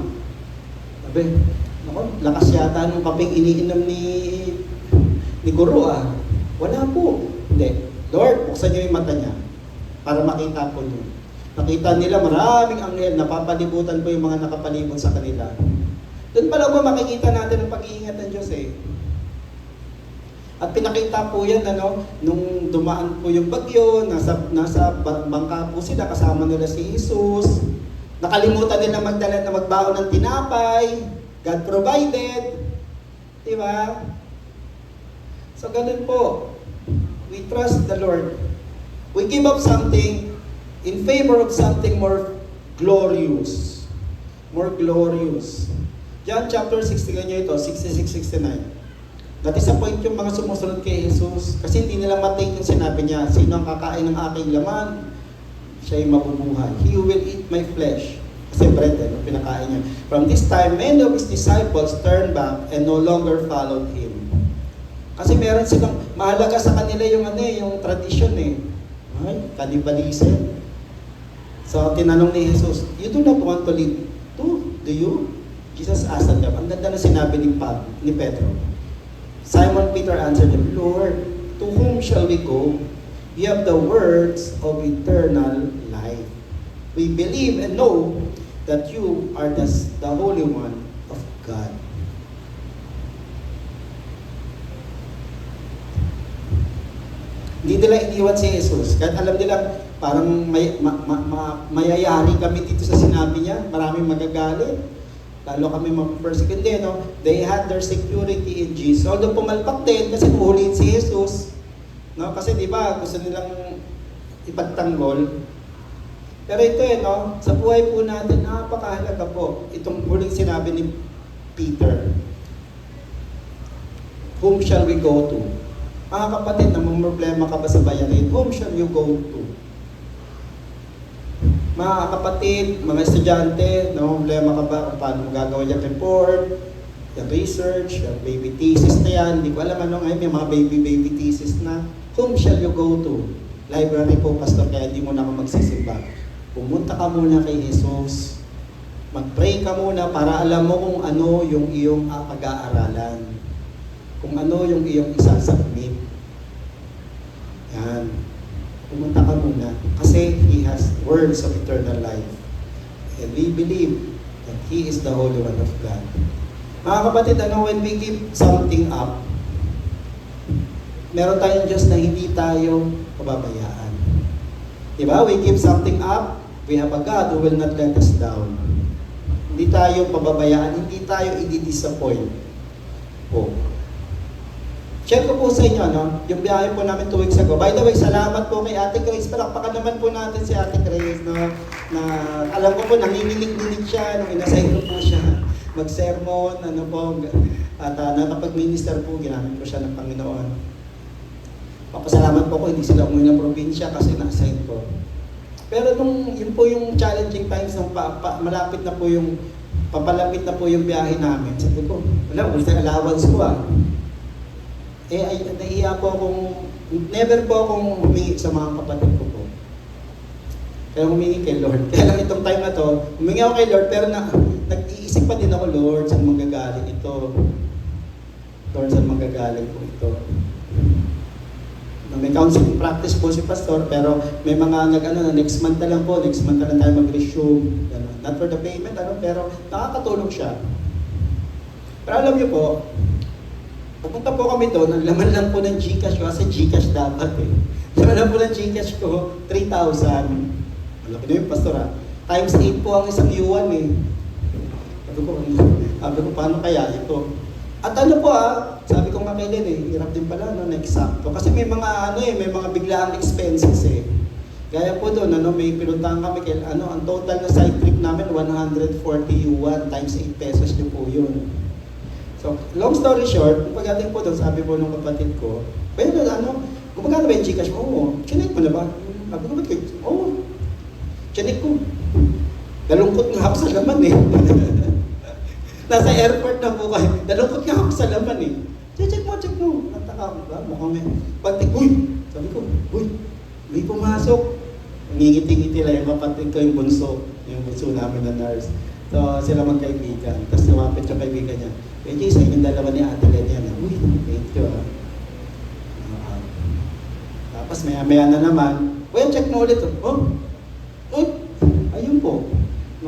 Sabi, ako, lakas yata nung kapeng iniinom ni guru, Wala po. Hindi. Lord, buksan niyo yung mata niya para makita po niyo. Nakita nila maraming anghel, napapalibutan po yung mga nakapalibot sa kanila. Doon pa lang po makikita natin ang pag-iingat ng Diyos eh. At pinakita po yan, nung dumaan po yung bagyo, nasa bangka po sila, kasama nila si Jesus. Nakalimutan nila magdala na magbaon ng tinapay. God provided. Diba? So ganun po. We trust the Lord. We give up something in favor of something more glorious. More glorious. John chapter 60, ganyan ito, 66-69. Na-disappoint yung mga sumusunod kay Jesus kasi hindi nila matake yung sinabi niya, sino ang kakain ng aking laman, siya yung mabubuhay. He who will eat my flesh. Kasi bread, pinakain niya. From this time, many of his disciples turned back and no longer followed him. Kasi meron silang, mahalaga sa kanila yung yung tradition eh. Ay, cannibalism. So, tinanong ni Jesus, you do not want to live too, do you? Jesus asked them. Ang ganda na sinabi ni Pedro. Simon Peter answered him, Lord, to whom shall we go? You have the words of eternal life. We believe and know that you are the Holy One of God. Hindi nila iniwan si Jesus. Kahit alam nila, parang mayayari kami dito sa sinabi niya. Maraming magagalit. Lalo kami mag-persecute. Hindi, They had their security in Jesus. Although pumalpak din kasi huhulihin si Jesus. Kasi di ba gusto nilang ipagtanggol. Pero ito sa buhay po natin, napakahalaga po. Itong huling sinabi ni Peter. Whom shall we go to? Mga kapatid, namang problema ka ba sa bayarin? Whom shall you go to? Mga kapatid, mga estudyante, namang problema ka ba kung paano mo gagawin yung report, yung research, yung baby thesis na yan. Hindi ko alam ngayon may mga baby thesis na. Whom shall you go to? Library po, pastor, kaya hindi mo na ako magsisimba. Pumunta ka muna kay Jesus. Mag-pray ka muna para alam mo kung ano yung iyong pag-aaralan. Kung ano yung iyong isasubmit. Yan. Pumunta ka muna. Kasi He has words of eternal life. And we believe that He is the Holy One of God. Mga kapatid, when we give something up, meron tayong Diyos na hindi tayo pababayaan. Diba? We give something up, we have a God who will not let us down. Hindi tayo pababayaan, hindi tayo i-disappoint. Share ko po sa inyo, yung biyahe po namin 2 weeks ago. By the way, salamat po kay Ate Grace. Palakpakan naman po natin si Ate Grace, na alam ko po, nanginginig-ginig siya nung inassign ko po siya mag-sermon, at nakapag-minister po, ginamit ko siya ng Panginoon. Papasalamat po ko, hindi sila umuwi ng probinsya kasi na-assign ko. Pero yun po yung challenging times, nung malapit na po papalapit na po yung biyahe namin. Sabi ko, wala, ulit ang allowance ko nahiya po never po akong humingi sa mga kapatid ko po. Kaya humingi kay Lord. Kaya lang itong time na to, humingi ako kay Lord, pero nag-iisip pa din ako, Lord, saan manggagaling ito? Lord, saan manggagaling po ito? May counseling practice po si Pastor, pero may mga next month na lang tayo mag-resume. Not for the payment, pero nakakatulong siya. Pero alam niyo po, Pupunta po kami doon, ang laman lang po ng Gcash ko, kasi Gcash dapat eh. Laman lang po ng Gcash ko, 3,000. Malaki na yung pastor ha. Times 8 po ang isang yuan eh. Sabi ko, paano kaya ito? At ano po sabi ko nga kay Len hirap din pala na-eksakto. Kasi may mga may mga biglaang expenses eh. Gaya po doon, may pinuntahan kami kay, ang total na side trip namin, 140 yuan times 8 pesos niyo po yun. So, long story short, pagdating po doon, sabi po ng kapatid ko, pero gumagana ba yung Gcash mo? Oo. Chinek mo na ba? Sabi ko, ba't kayo? Oo. Chinek ko. Nalungkot nga ako sa laman eh. Nasa airport na po kayo. Nalungkot nga ako sa laman eh. Check mo. Nataka ko ba? Mukhang may pagtik. Uy! Sabi ko, uy! May pumasok. Ngingiti-ngiti lang yung kapatid ko, yung bunso namin na nurse. So, sila magkaibigan. Tapos lumapit yung kaibigan niya. Medyo isa yung dalawa ni Ate Len yan. Uy, thank you Tapos maya-maya na naman, check mo ulit. Ayun po.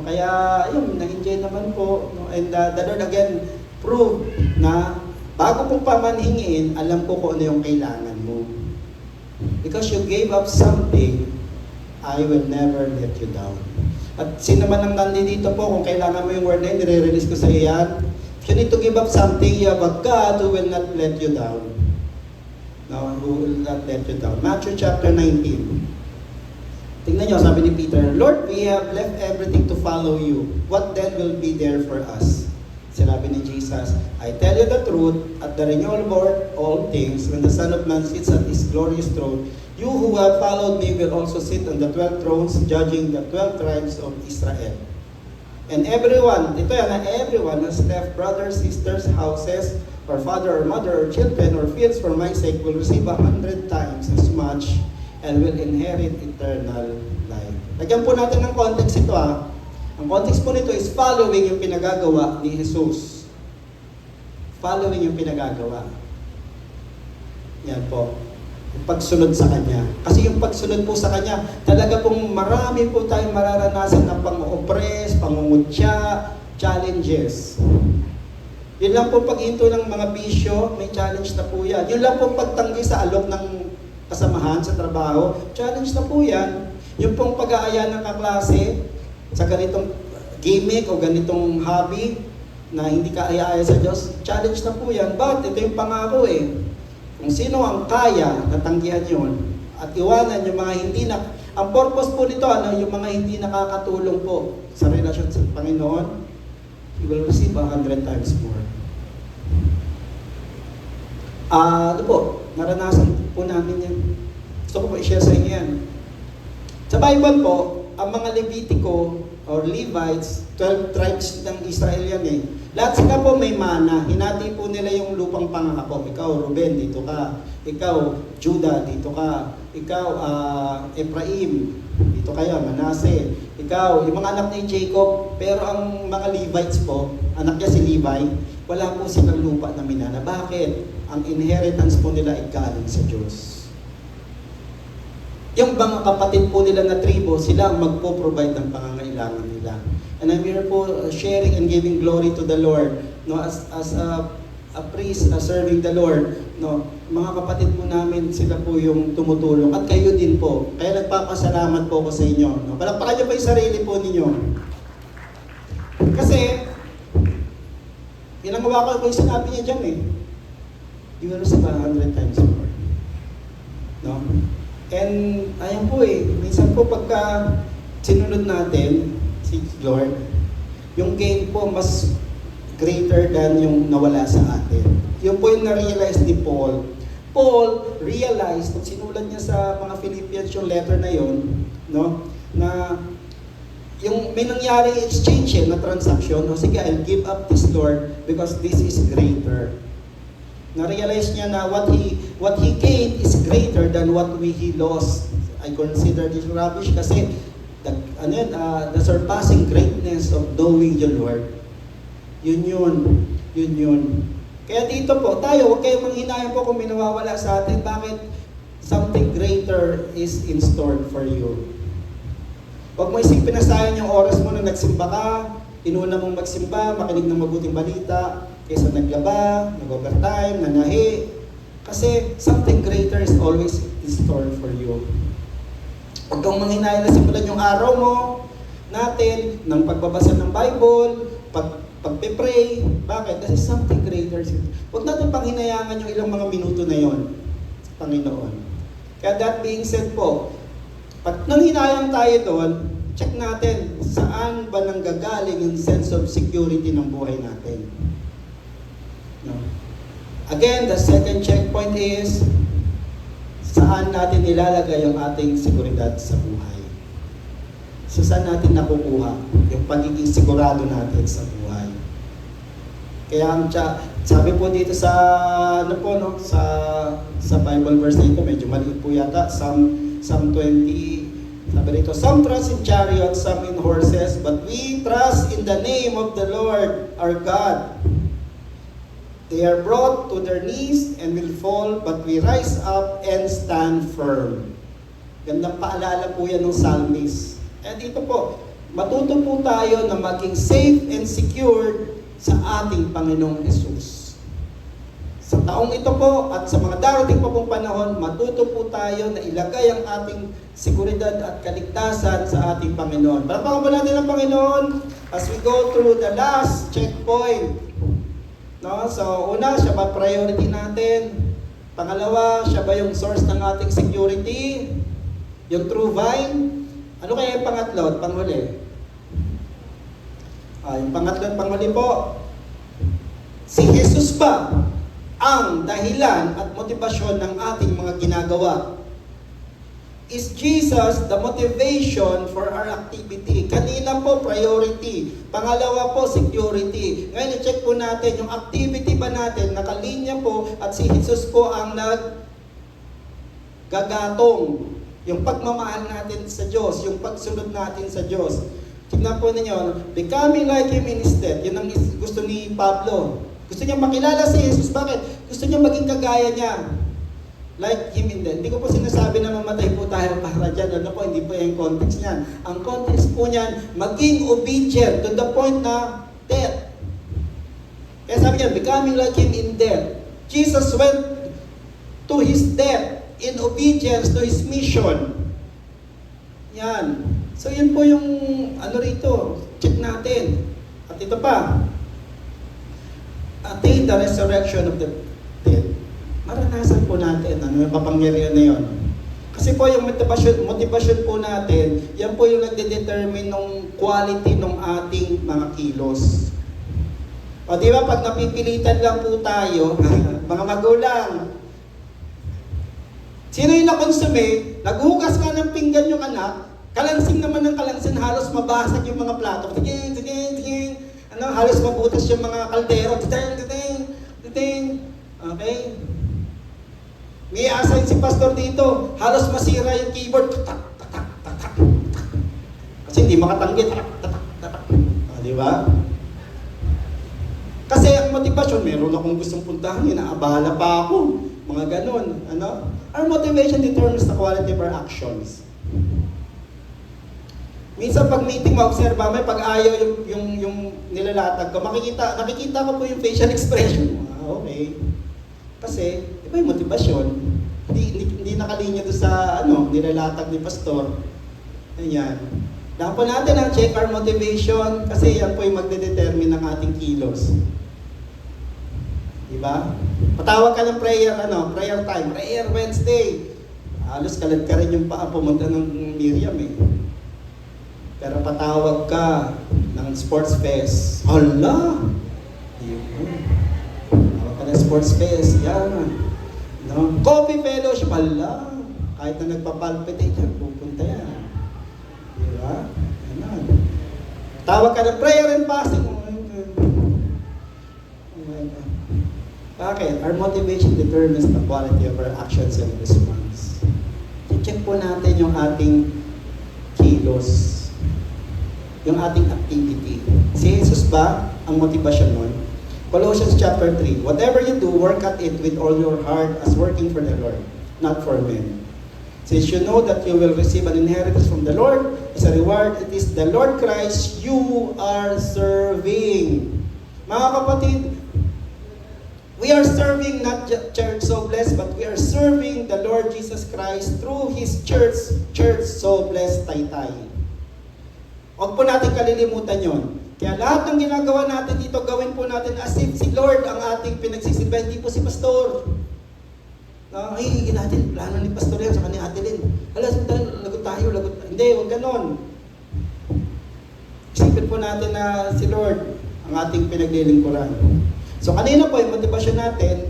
Kaya, ayun, nag-enjoy naman po. And the Lord again proved na bago po pa man hingin, alam ko kung ano yung kailangan mo. Because you gave up something, I will never let you down. At sino man ang nandito po, kung kailangan mo yung word na yun, nire-release ko sa iyan. If you need to give up something, you have a God who will not let you down. No, who will not let you down. Matthew chapter 19. Tingnan nyo, sabi ni Peter, Lord, we have left everything to follow you. What then will be there for us? Sinabi ni Jesus, I tell you the truth, at the renewal of all things, when the Son of Man sits at His glorious throne, you who have followed me will also sit on the 12 thrones, judging the 12 tribes of Israel. And everyone has left brothers, sisters, houses, or father or mother, or children, or fields for my sake will receive 100 times as much and will inherit eternal life. Lagyan po natin ng context ito Ang context po nito is following yung pinagagawa ni Jesus. Following yung pinagagawa. Yan po. Yung pagsunod sa Kanya. Kasi yung pagsunod po sa Kanya, talaga pong marami po tayong mararanasan ng pang-oppress, pangungutya, challenges. Yun lang po paghinto ng mga bisyo, may challenge na po yan. Yun lang po pagtanggi sa alok ng kasamahan sa trabaho, challenge na po yan. Yung pong pag-aaya ng kaklase sa ganitong gimmick o ganitong hobby na hindi ka aya-aya sa Diyos, challenge na po yan. But ito yung pangako Kung sino ang kaya, natanggihan yun, at iwanan yung mga hindi ang purpose po nito, yung mga hindi nakakatulong po sa relasyon sa Panginoon, you will receive 100 times more. Naranasan po namin yan. Gusto ko po i-share sa inyo yan. Sa Bible po, ang mga Levitico or Levites, 12 tribes ng Israel yan Lahat sila po may mana. Hinati po nila yung lupang pangako. Ikaw, Ruben, dito ka. Ikaw, Judah, dito ka. Ikaw, Ephraim, dito kayo, Manase. Ikaw, yung mga anak ni Jacob. Pero ang mga Levites po, anak niya si Levi, wala po silang lupa na minana. Bakit? Ang inheritance po nila ay galing sa Diyos. Yung mga kapatid po nila na tribo, sila ang magpo-provide ng pangangailangan nila. And I'm here po sharing and giving glory to the Lord. As a priest serving the Lord, mga kapatid po namin, sila po yung tumutulong. At kayo din po. Kaya nagpapasalamat po ako sa inyo. Palakpakan niyo pa yung sarili po ninyo. Kasi, ginagawa ko yung sinabi niya dyan You will receive 100 times more. And ayan po minsan po pagka sinunod natin si Lord, yung gain po mas greater than yung nawala sa atin. Yun po yung na-realize ni Paul. Paul realized, nung sinulat niya sa mga Philippians yung letter na yun, na yung may nangyari exchange na transaction, sige, I'll give up this Lord because this is greater. Na-realize niya na what he gained is greater than what he lost. I consider this rubbish kasi the surpassing greatness of knowing the Lord. Yun. Kaya dito po, tayo, huwag kayong manghinayang po kung may nawawala sa atin. Bakit? Something greater is in store for you. Huwag mo isipin na sayang yung oras mo na nagsimba ka, inuna mong magsimba, makinig ng mabuting balita, kaysa naglaba, nag-overtime, nanahi. Kasi something greater is always in store for you. Huwag kang manghinayang na simulan yung araw mo natin ng pagbabasa ng Bible, pagpe-pray. Bakit? Kasi something greater. Huwag natin panghinayangan yung ilang mga minuto na yon sa Panginoon. Kaya that being said po, pag nang hinayang tayo doon, check natin saan ba nanggagaling yung sense of security ng buhay natin. No? Again, the second checkpoint is saan natin nilalagay yung ating seguridad sa buhay. So saan natin nakukuha yung pagiging sigurado natin sa buhay. Kaya sabi po dito sa sa Bible verse na ito, medyo maliit po yata, Psalm 20, sabi dito, some trust in chariots, some in horses, but we trust in the name of the Lord our God. They are brought to their knees and will fall, but we rise up and stand firm. Gandang paalala po yan ng psalmist. At dito po, matuto po tayo na maging safe and secured sa ating Panginoong Hesus. Sa taong ito po at sa mga darating pa pong panahon, matuto po tayo na ilagay ang ating seguridad at kaligtasan sa ating Panginoon. Palakpakan po natin ang Panginoon as we go through the last checkpoint. No? So, una, siya ba priority natin? Pangalawa, siya ba yung source ng ating security? Yung true vine? Ano kaya yung pangatlo at panghuli? Yung pangatlo at panghuli po, si Jesus ba ang dahilan at motibasyon ng ating mga ginagawa? Is Jesus the motivation for our activity? Kanina po, priority. Pangalawa po, security. Ngayon, i-check po natin yung activity ba natin, nakalinya po, at si Jesus po ang naggagatong. Yung pagmamahal natin sa Diyos, yung pagsunod natin sa Diyos. Tignan po ninyo, becoming like Him instead. Yun ang gusto ni Pablo. Gusto niya makilala si Jesus. Bakit? Gusto niya maging kagaya niya. Like Him in death. Hindi ko po sinasabi na mamatay po tayo para dyan. Ano po, hindi po yung context niyan. Ang context po niyan, maging obedient to the point na death. Kaya sabi niya, becoming like Him in death. Jesus went to His death in obedience to His mission. Yan. So yun po yung rito. Check natin. At ito pa. Attain the resurrection of the dead. Maranasan po natin yung kapangyarihan na yun. Kasi po yung motivasyon po natin, yan po yung nagde-determine ng quality ng ating mga kilos. O di ba, pag napipilitan lang po tayo, mga magulang, sino yung nakonsume, naghugas ka ng pinggan yung anak, kalansing naman ng kalansing, halos mabasag yung mga plato. Tiging, halos mabutas yung mga kaldero. Titing. Okay? May assign si pastor dito, halos masira yung keyboard. Tatak. Kasi hindi makatanggit. Tatak. Di ba? Kasi ang motivasyon, meron akong gustong puntahan, inaabala pa ako. Mga ganun. Our motivation determines the quality of our actions. Minsan pag meeting, ma-observa may pag-ayaw yung nilalatag ko, nakikita ko po yung facial expression. Okay. Kasi, di ba yung motivasyon? Hindi nakalinya doon sa nilalatag ni pastor. Ayan. Dapat po natin ang check our motivation kasi yan po yung magdedetermine ng ating kilos. Diba? Patawag ka ng prayer time, prayer Wednesday. Halos kalad ka rin yung paa pumunta ng Miriam eh. Pero patawag ka ng sports fest. Hala! Patawag ka ng sports fest. Yan. Coffee fellowship. Hala! Kahit na nagpapalpitate yan, pupunta yan. Diba? Yan. Tawag ka ng prayer and fasting. Bakit? Our motivation determines the quality of our actions and response. I-check po natin yung ating kilos, yung ating activity. Si Jesus ba ang motivasyon nun? Colossians chapter 3, whatever you do, work at it with all your heart as working for the Lord, not for men. Since you know that you will receive an inheritance from the Lord, as a reward, it is the Lord Christ you are serving. Mga kapatid, We are serving not Church So Blessed, but we are serving the Lord Jesus Christ through His Church So Blessed Taytay. Huwag po natin kalilimutan yon. Kaya lahat ng ginagawa natin dito, gawin po natin as if si Lord ang ating pinagsisilbihan, hindi po si Pastor. Ay, natin, plano ni Pastor yan, sa kanya Ate Lynn. Alas, lagot tayo. Hindi, huwag ganon. Isipin po natin na si Lord ang ating pinaglilingkuran. So kanina po, yung motivasyon natin,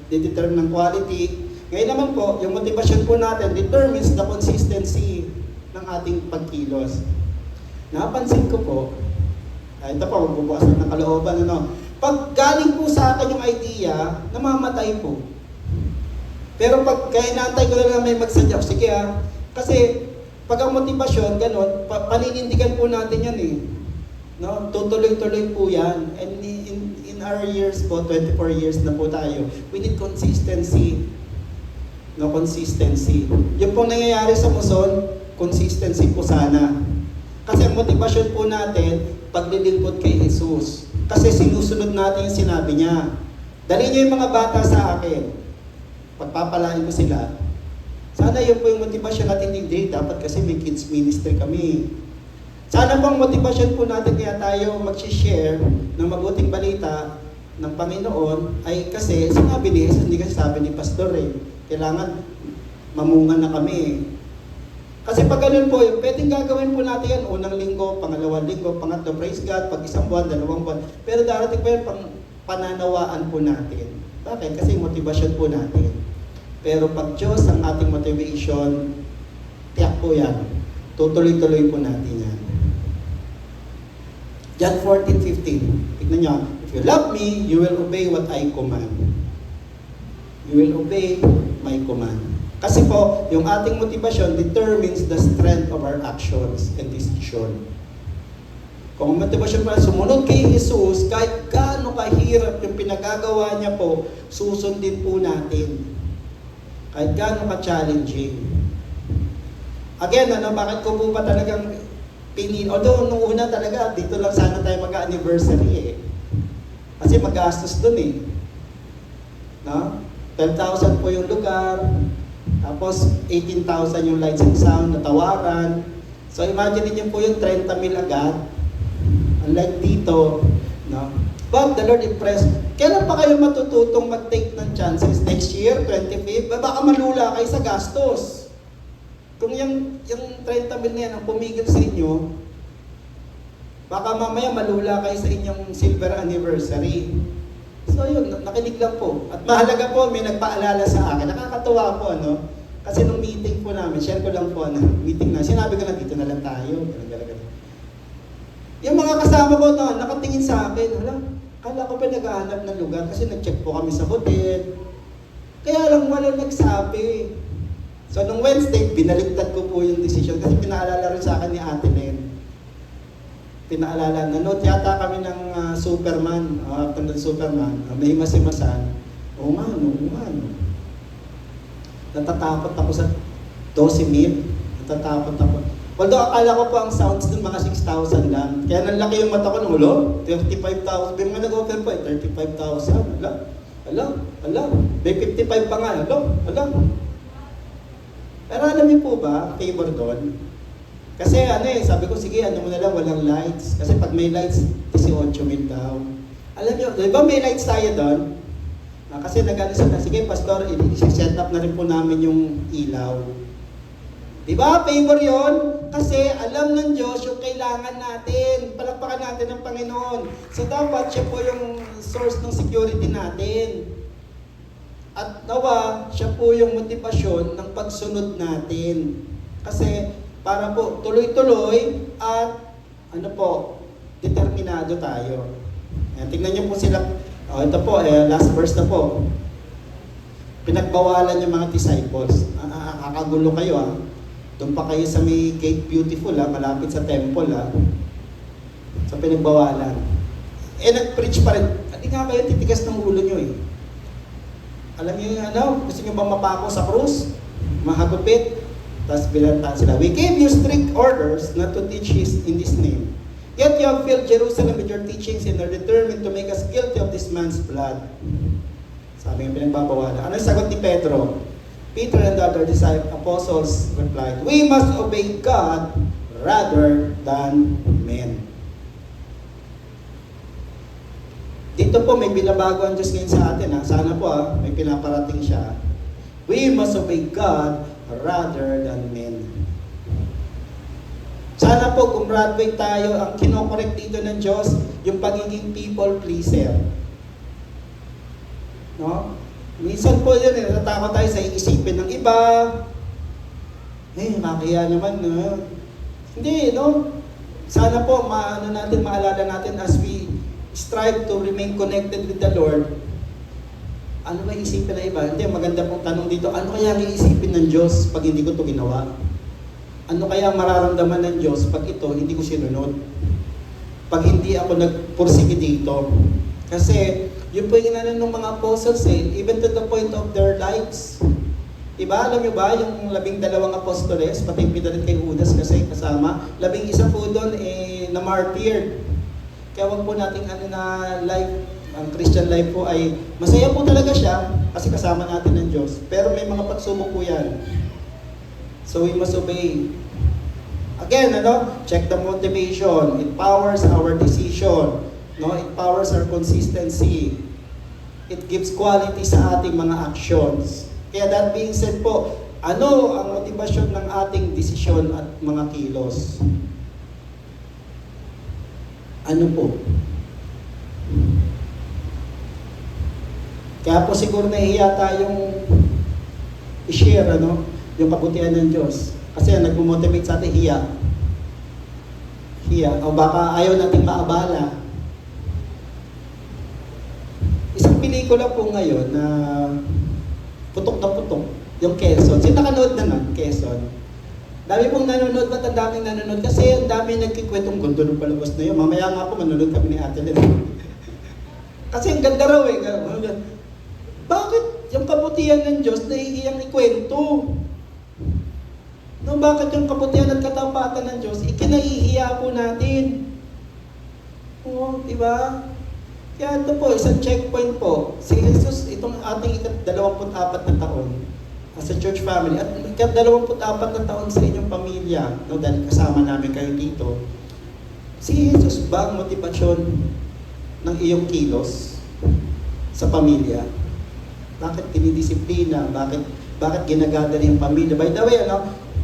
determine ng quality. Ngayon naman po, yung motivasyon po natin determines the consistency ng ating pagkilos. Napansin ko po, ito po, magbubukasan ng kalooban, pag galing po sa akin yung idea, namamatay po. Pero pag kainantay ko na lang may magsadya, sige kasi pag ang motivasyon, ganon, paninindigan po natin yan eh. No? Tutuloy-tuloy po yan. And in our years po, 24 years na po tayo, we need consistency. No, consistency. Yung pong nangyayari sa Muson, consistency po sana. Kasi ang motivasyon po natin, paglilingkod kay Jesus. Kasi sinusunod natin yung sinabi niya. Dali niyo yung mga bata sa akin. Pagpapalain ko sila. Sana yun po yung motivasyon natin hindi. Dapat kasi may kids ministry kami. Sana pang motivasyon po natin kaya tayo mag-share ng mabuting balita ng Panginoon ay kasi sinabi ni Jesus, hindi kasi sabi ni Pastor kailangan mamungan na kami. Kasi pag ganun po, yung pwedeng gagawin po natin yan, unang linggo, pangalawang linggo, pangatlo, praise God, pag isang buwan, dalawang buwan. Pero darating po yan, pananawaan po natin. Bakit? Kasi motivasyon po natin. Pero pag Diyos ang ating motivation, tiyak po yan. Tutuloy-tuloy po natin yan. John 14:15. Tignan nyo. If you love me, you will obey what I command. You will obey my command. Kasi po, yung ating motivasyon determines the strength of our actions and decision. Kung motivasyon pa sumunod kay Jesus, kahit gaano kahirap yung pinagagawa niya po, susundin po natin. Kahit gaano ka-challenging. Again, bakit ko po ba talagang although nung una talaga, dito lang sana tayo mag-anniversary Kasi magastos dun No? 12,000 po yung lugar, tapos 18,000 yung lights and sound, natawaran. So imagine niyo po yung 30,000 agad. Unlike dito, no? But the Lord impressed. Kailan pa kayo matututong mag-take ng chances? Next year, 25? Baka malula kayo sa gastos. Kung yung 30,000 na yan ang pumigil sa inyo, baka mamaya malula kayo sa inyong silver anniversary. So yun, nakinig lang po. At mahalaga po, may nagpaalala sa akin. Nakakatuwa po, Kasi nung meeting po namin, share ko lang po, meeting na, sinabi ko na dito na lang tayo. Yung mga kasama ko nakatingin sa akin, kala ko pa naghahanap ng lugar kasi nag-check po kami sa hotel. Kaya lang walang nagsabi. So nung Wednesday, binaligtad ko po yung decision kasi pinaalala rin sa akin ni Ate Len. Pinaalala na, yata kami ng Superman, after ng Superman, may masimasan. Oo nga. Natatakot ako sa 12 mil. Natatakot ako. Although akala ko po ang sounds dun mga 6,000 lang. Kaya nalaki yung mata ko ng 35,000. May mga nag-offer po 35,000. Ala. May 55 pa nga. Ala. Pero alam niyo po ba, favor doon? Kasi sabi ko, sige, mo na lang, walang lights. Kasi pag may lights, 18,000 daw. Alam niyo, di ba may lights tayo doon? Kasi nag-anisip na, sige, Pastor, i-set up na rin po namin yung ilaw. Di ba? Favor yon. Kasi alam ng Diyos yung kailangan natin. Palakpakan natin ng Panginoon. So dapat siya po yung source ng security natin. At nawa, siya po yung motivasyon ng pagsunod natin. Kasi para po tuloy-tuloy at determinado tayo. Ayan, tingnan niyo po sila. Ito po, last verse na po. Pinagbawalan yung mga disciples. Kakagulo kayo Doon pa kayo sa may Gate Beautiful malapit sa temple So pinagbawalan. Nag-preach pa rin. Hindi nga kayo titigas ng ulo nyo Alam niyo gusto niyo bang mapako sa krus? Mahagupit? Tapos bilantan sila. We gave you strict orders not to teach in this name. Yet you have filled Jerusalem with your teachings and are determined to make us guilty of this man's blood. Sabi ng pinagbabawalan. Ano yung sagot ni Pedro? Peter and the other apostles replied, "We must obey God rather than men." Dito po may binabago ang Diyos ngayon sa atin. Sana po may pinaparating siya. We must obey God rather than men. Sana po gumraduate tayo. Ang kinokorek dito ng Diyos, yung pagiging people pleaser. No? Minsan po yun, natatakot tayo sa iisipin ng iba. Makiya naman. No? Hindi, no? Sana po, maalala natin as we strive to remain connected with the Lord. Ano ba isipin ng iba? Hindi, maganda pong tanong dito. Ano kaya ang iisipin ng Diyos pag hindi ko ito ginawa? Ano kaya ang mararamdaman ng Diyos pag ito hindi ko sinunod? Pag hindi ako nagpursige dito? Kasi, yun po yung inanan ng mga apostles even to the point of their lives. Diba? Alam nyo ba, yung 12 apostoles, pati pinalit kay Judas kasi kasama, 11 po doon na-martyred. Kaya wag po nating life, ang Christian life po ay masaya po talaga siya kasi kasama natin ng Diyos. Pero may mga pagsubok po yan. So we must obey. Again, check the motivation. It powers our decision. No, it powers our consistency. It gives quality sa ating mga actions. Kaya that being said po, ano ang motivasyon ng ating desisyon at mga kilos? Ano po? Kaya po siguro nahihiya tayong i-share, yung kabutihan ng Diyos. Kasi nagmo-motivate sa atin, hiya. O baka ayaw nating maabala. Isang pelikula po ngayon na putok na putok, yung Quezon. Sino nakanood na nun, Quezon? Dami pong nanonood, ba't ang daming nanonood? Kasi ang dami nagkikwentong gundo ng palabas na yun. Mamaya nga po manonood kami ni Ate Len. Kasi ang ganda raw Bakit yung kabutihan ng Diyos nahihiyang ikwento? No, bakit yung kabutihan at katapatan ng Diyos ikinahihiya po natin? Oo, di ba? Kaya ito po, isang checkpoint po. Si Jesus, itong ating 24 na taon as a church family, at 24 na taon sa inyong pamilya, dahil kasama namin kayo dito. Si Jesus ba ang motibasyon ng iyong kilos sa pamilya? Bakit dinidisiplina? Bakit ginagather yung pamilya? By the way,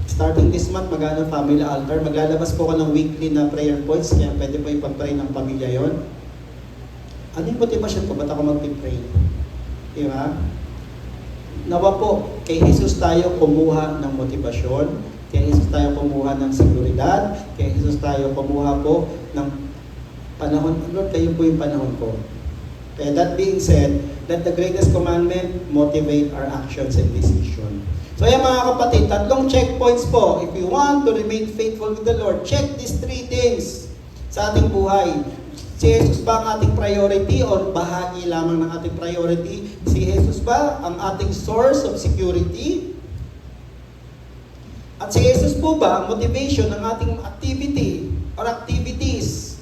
starting this month, family altar. Maglalabas po ako ng weekly na prayer points, kaya pwede po ipag-pray ng pamilya yon. Ano yung motivasyon ko? Ba't ako mag-pray? Diba? Nawa po, kay Jesus tayo kumuha ng motibasyon, kay Jesus tayo kumuha ng seguridad, kay Jesus tayo kumuha po ng panahon. Lord, kayo po yung panahon ko. Kaya that being said, let the greatest commandment motivate our actions and decision. So yan mga kapatid, 3 checkpoints po. If you want to remain faithful with the Lord, check these 3 things sa ating buhay. Si Jesus ba ang ating priority o bahagi lamang ng ating priority? Si Jesus ba ang ating source of security? At si Jesus po ba ang motivation ng ating activity or activities?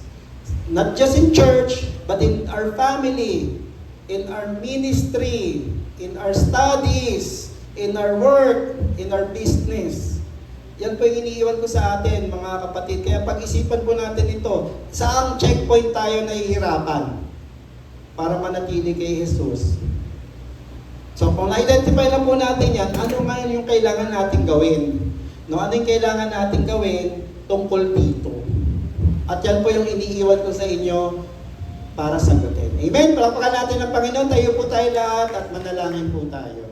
Not just in church, but in our family, in our ministry, in our studies, in our work, in our business. Yan po yung iniiwan ko sa atin, mga kapatid. Kaya pag-isipan po natin ito, saang checkpoint tayo nahihirapan para manatili kay Jesus. So kung na-identify na po natin yan, ano nga yung kailangan natin gawin? Ano yung kailangan natin gawin tungkol dito? At yan po yung iniiwan ko sa inyo para sagutin. Amen? Palakpakan natin ang Panginoon. Tayo po tayo lahat at manalangin po tayo.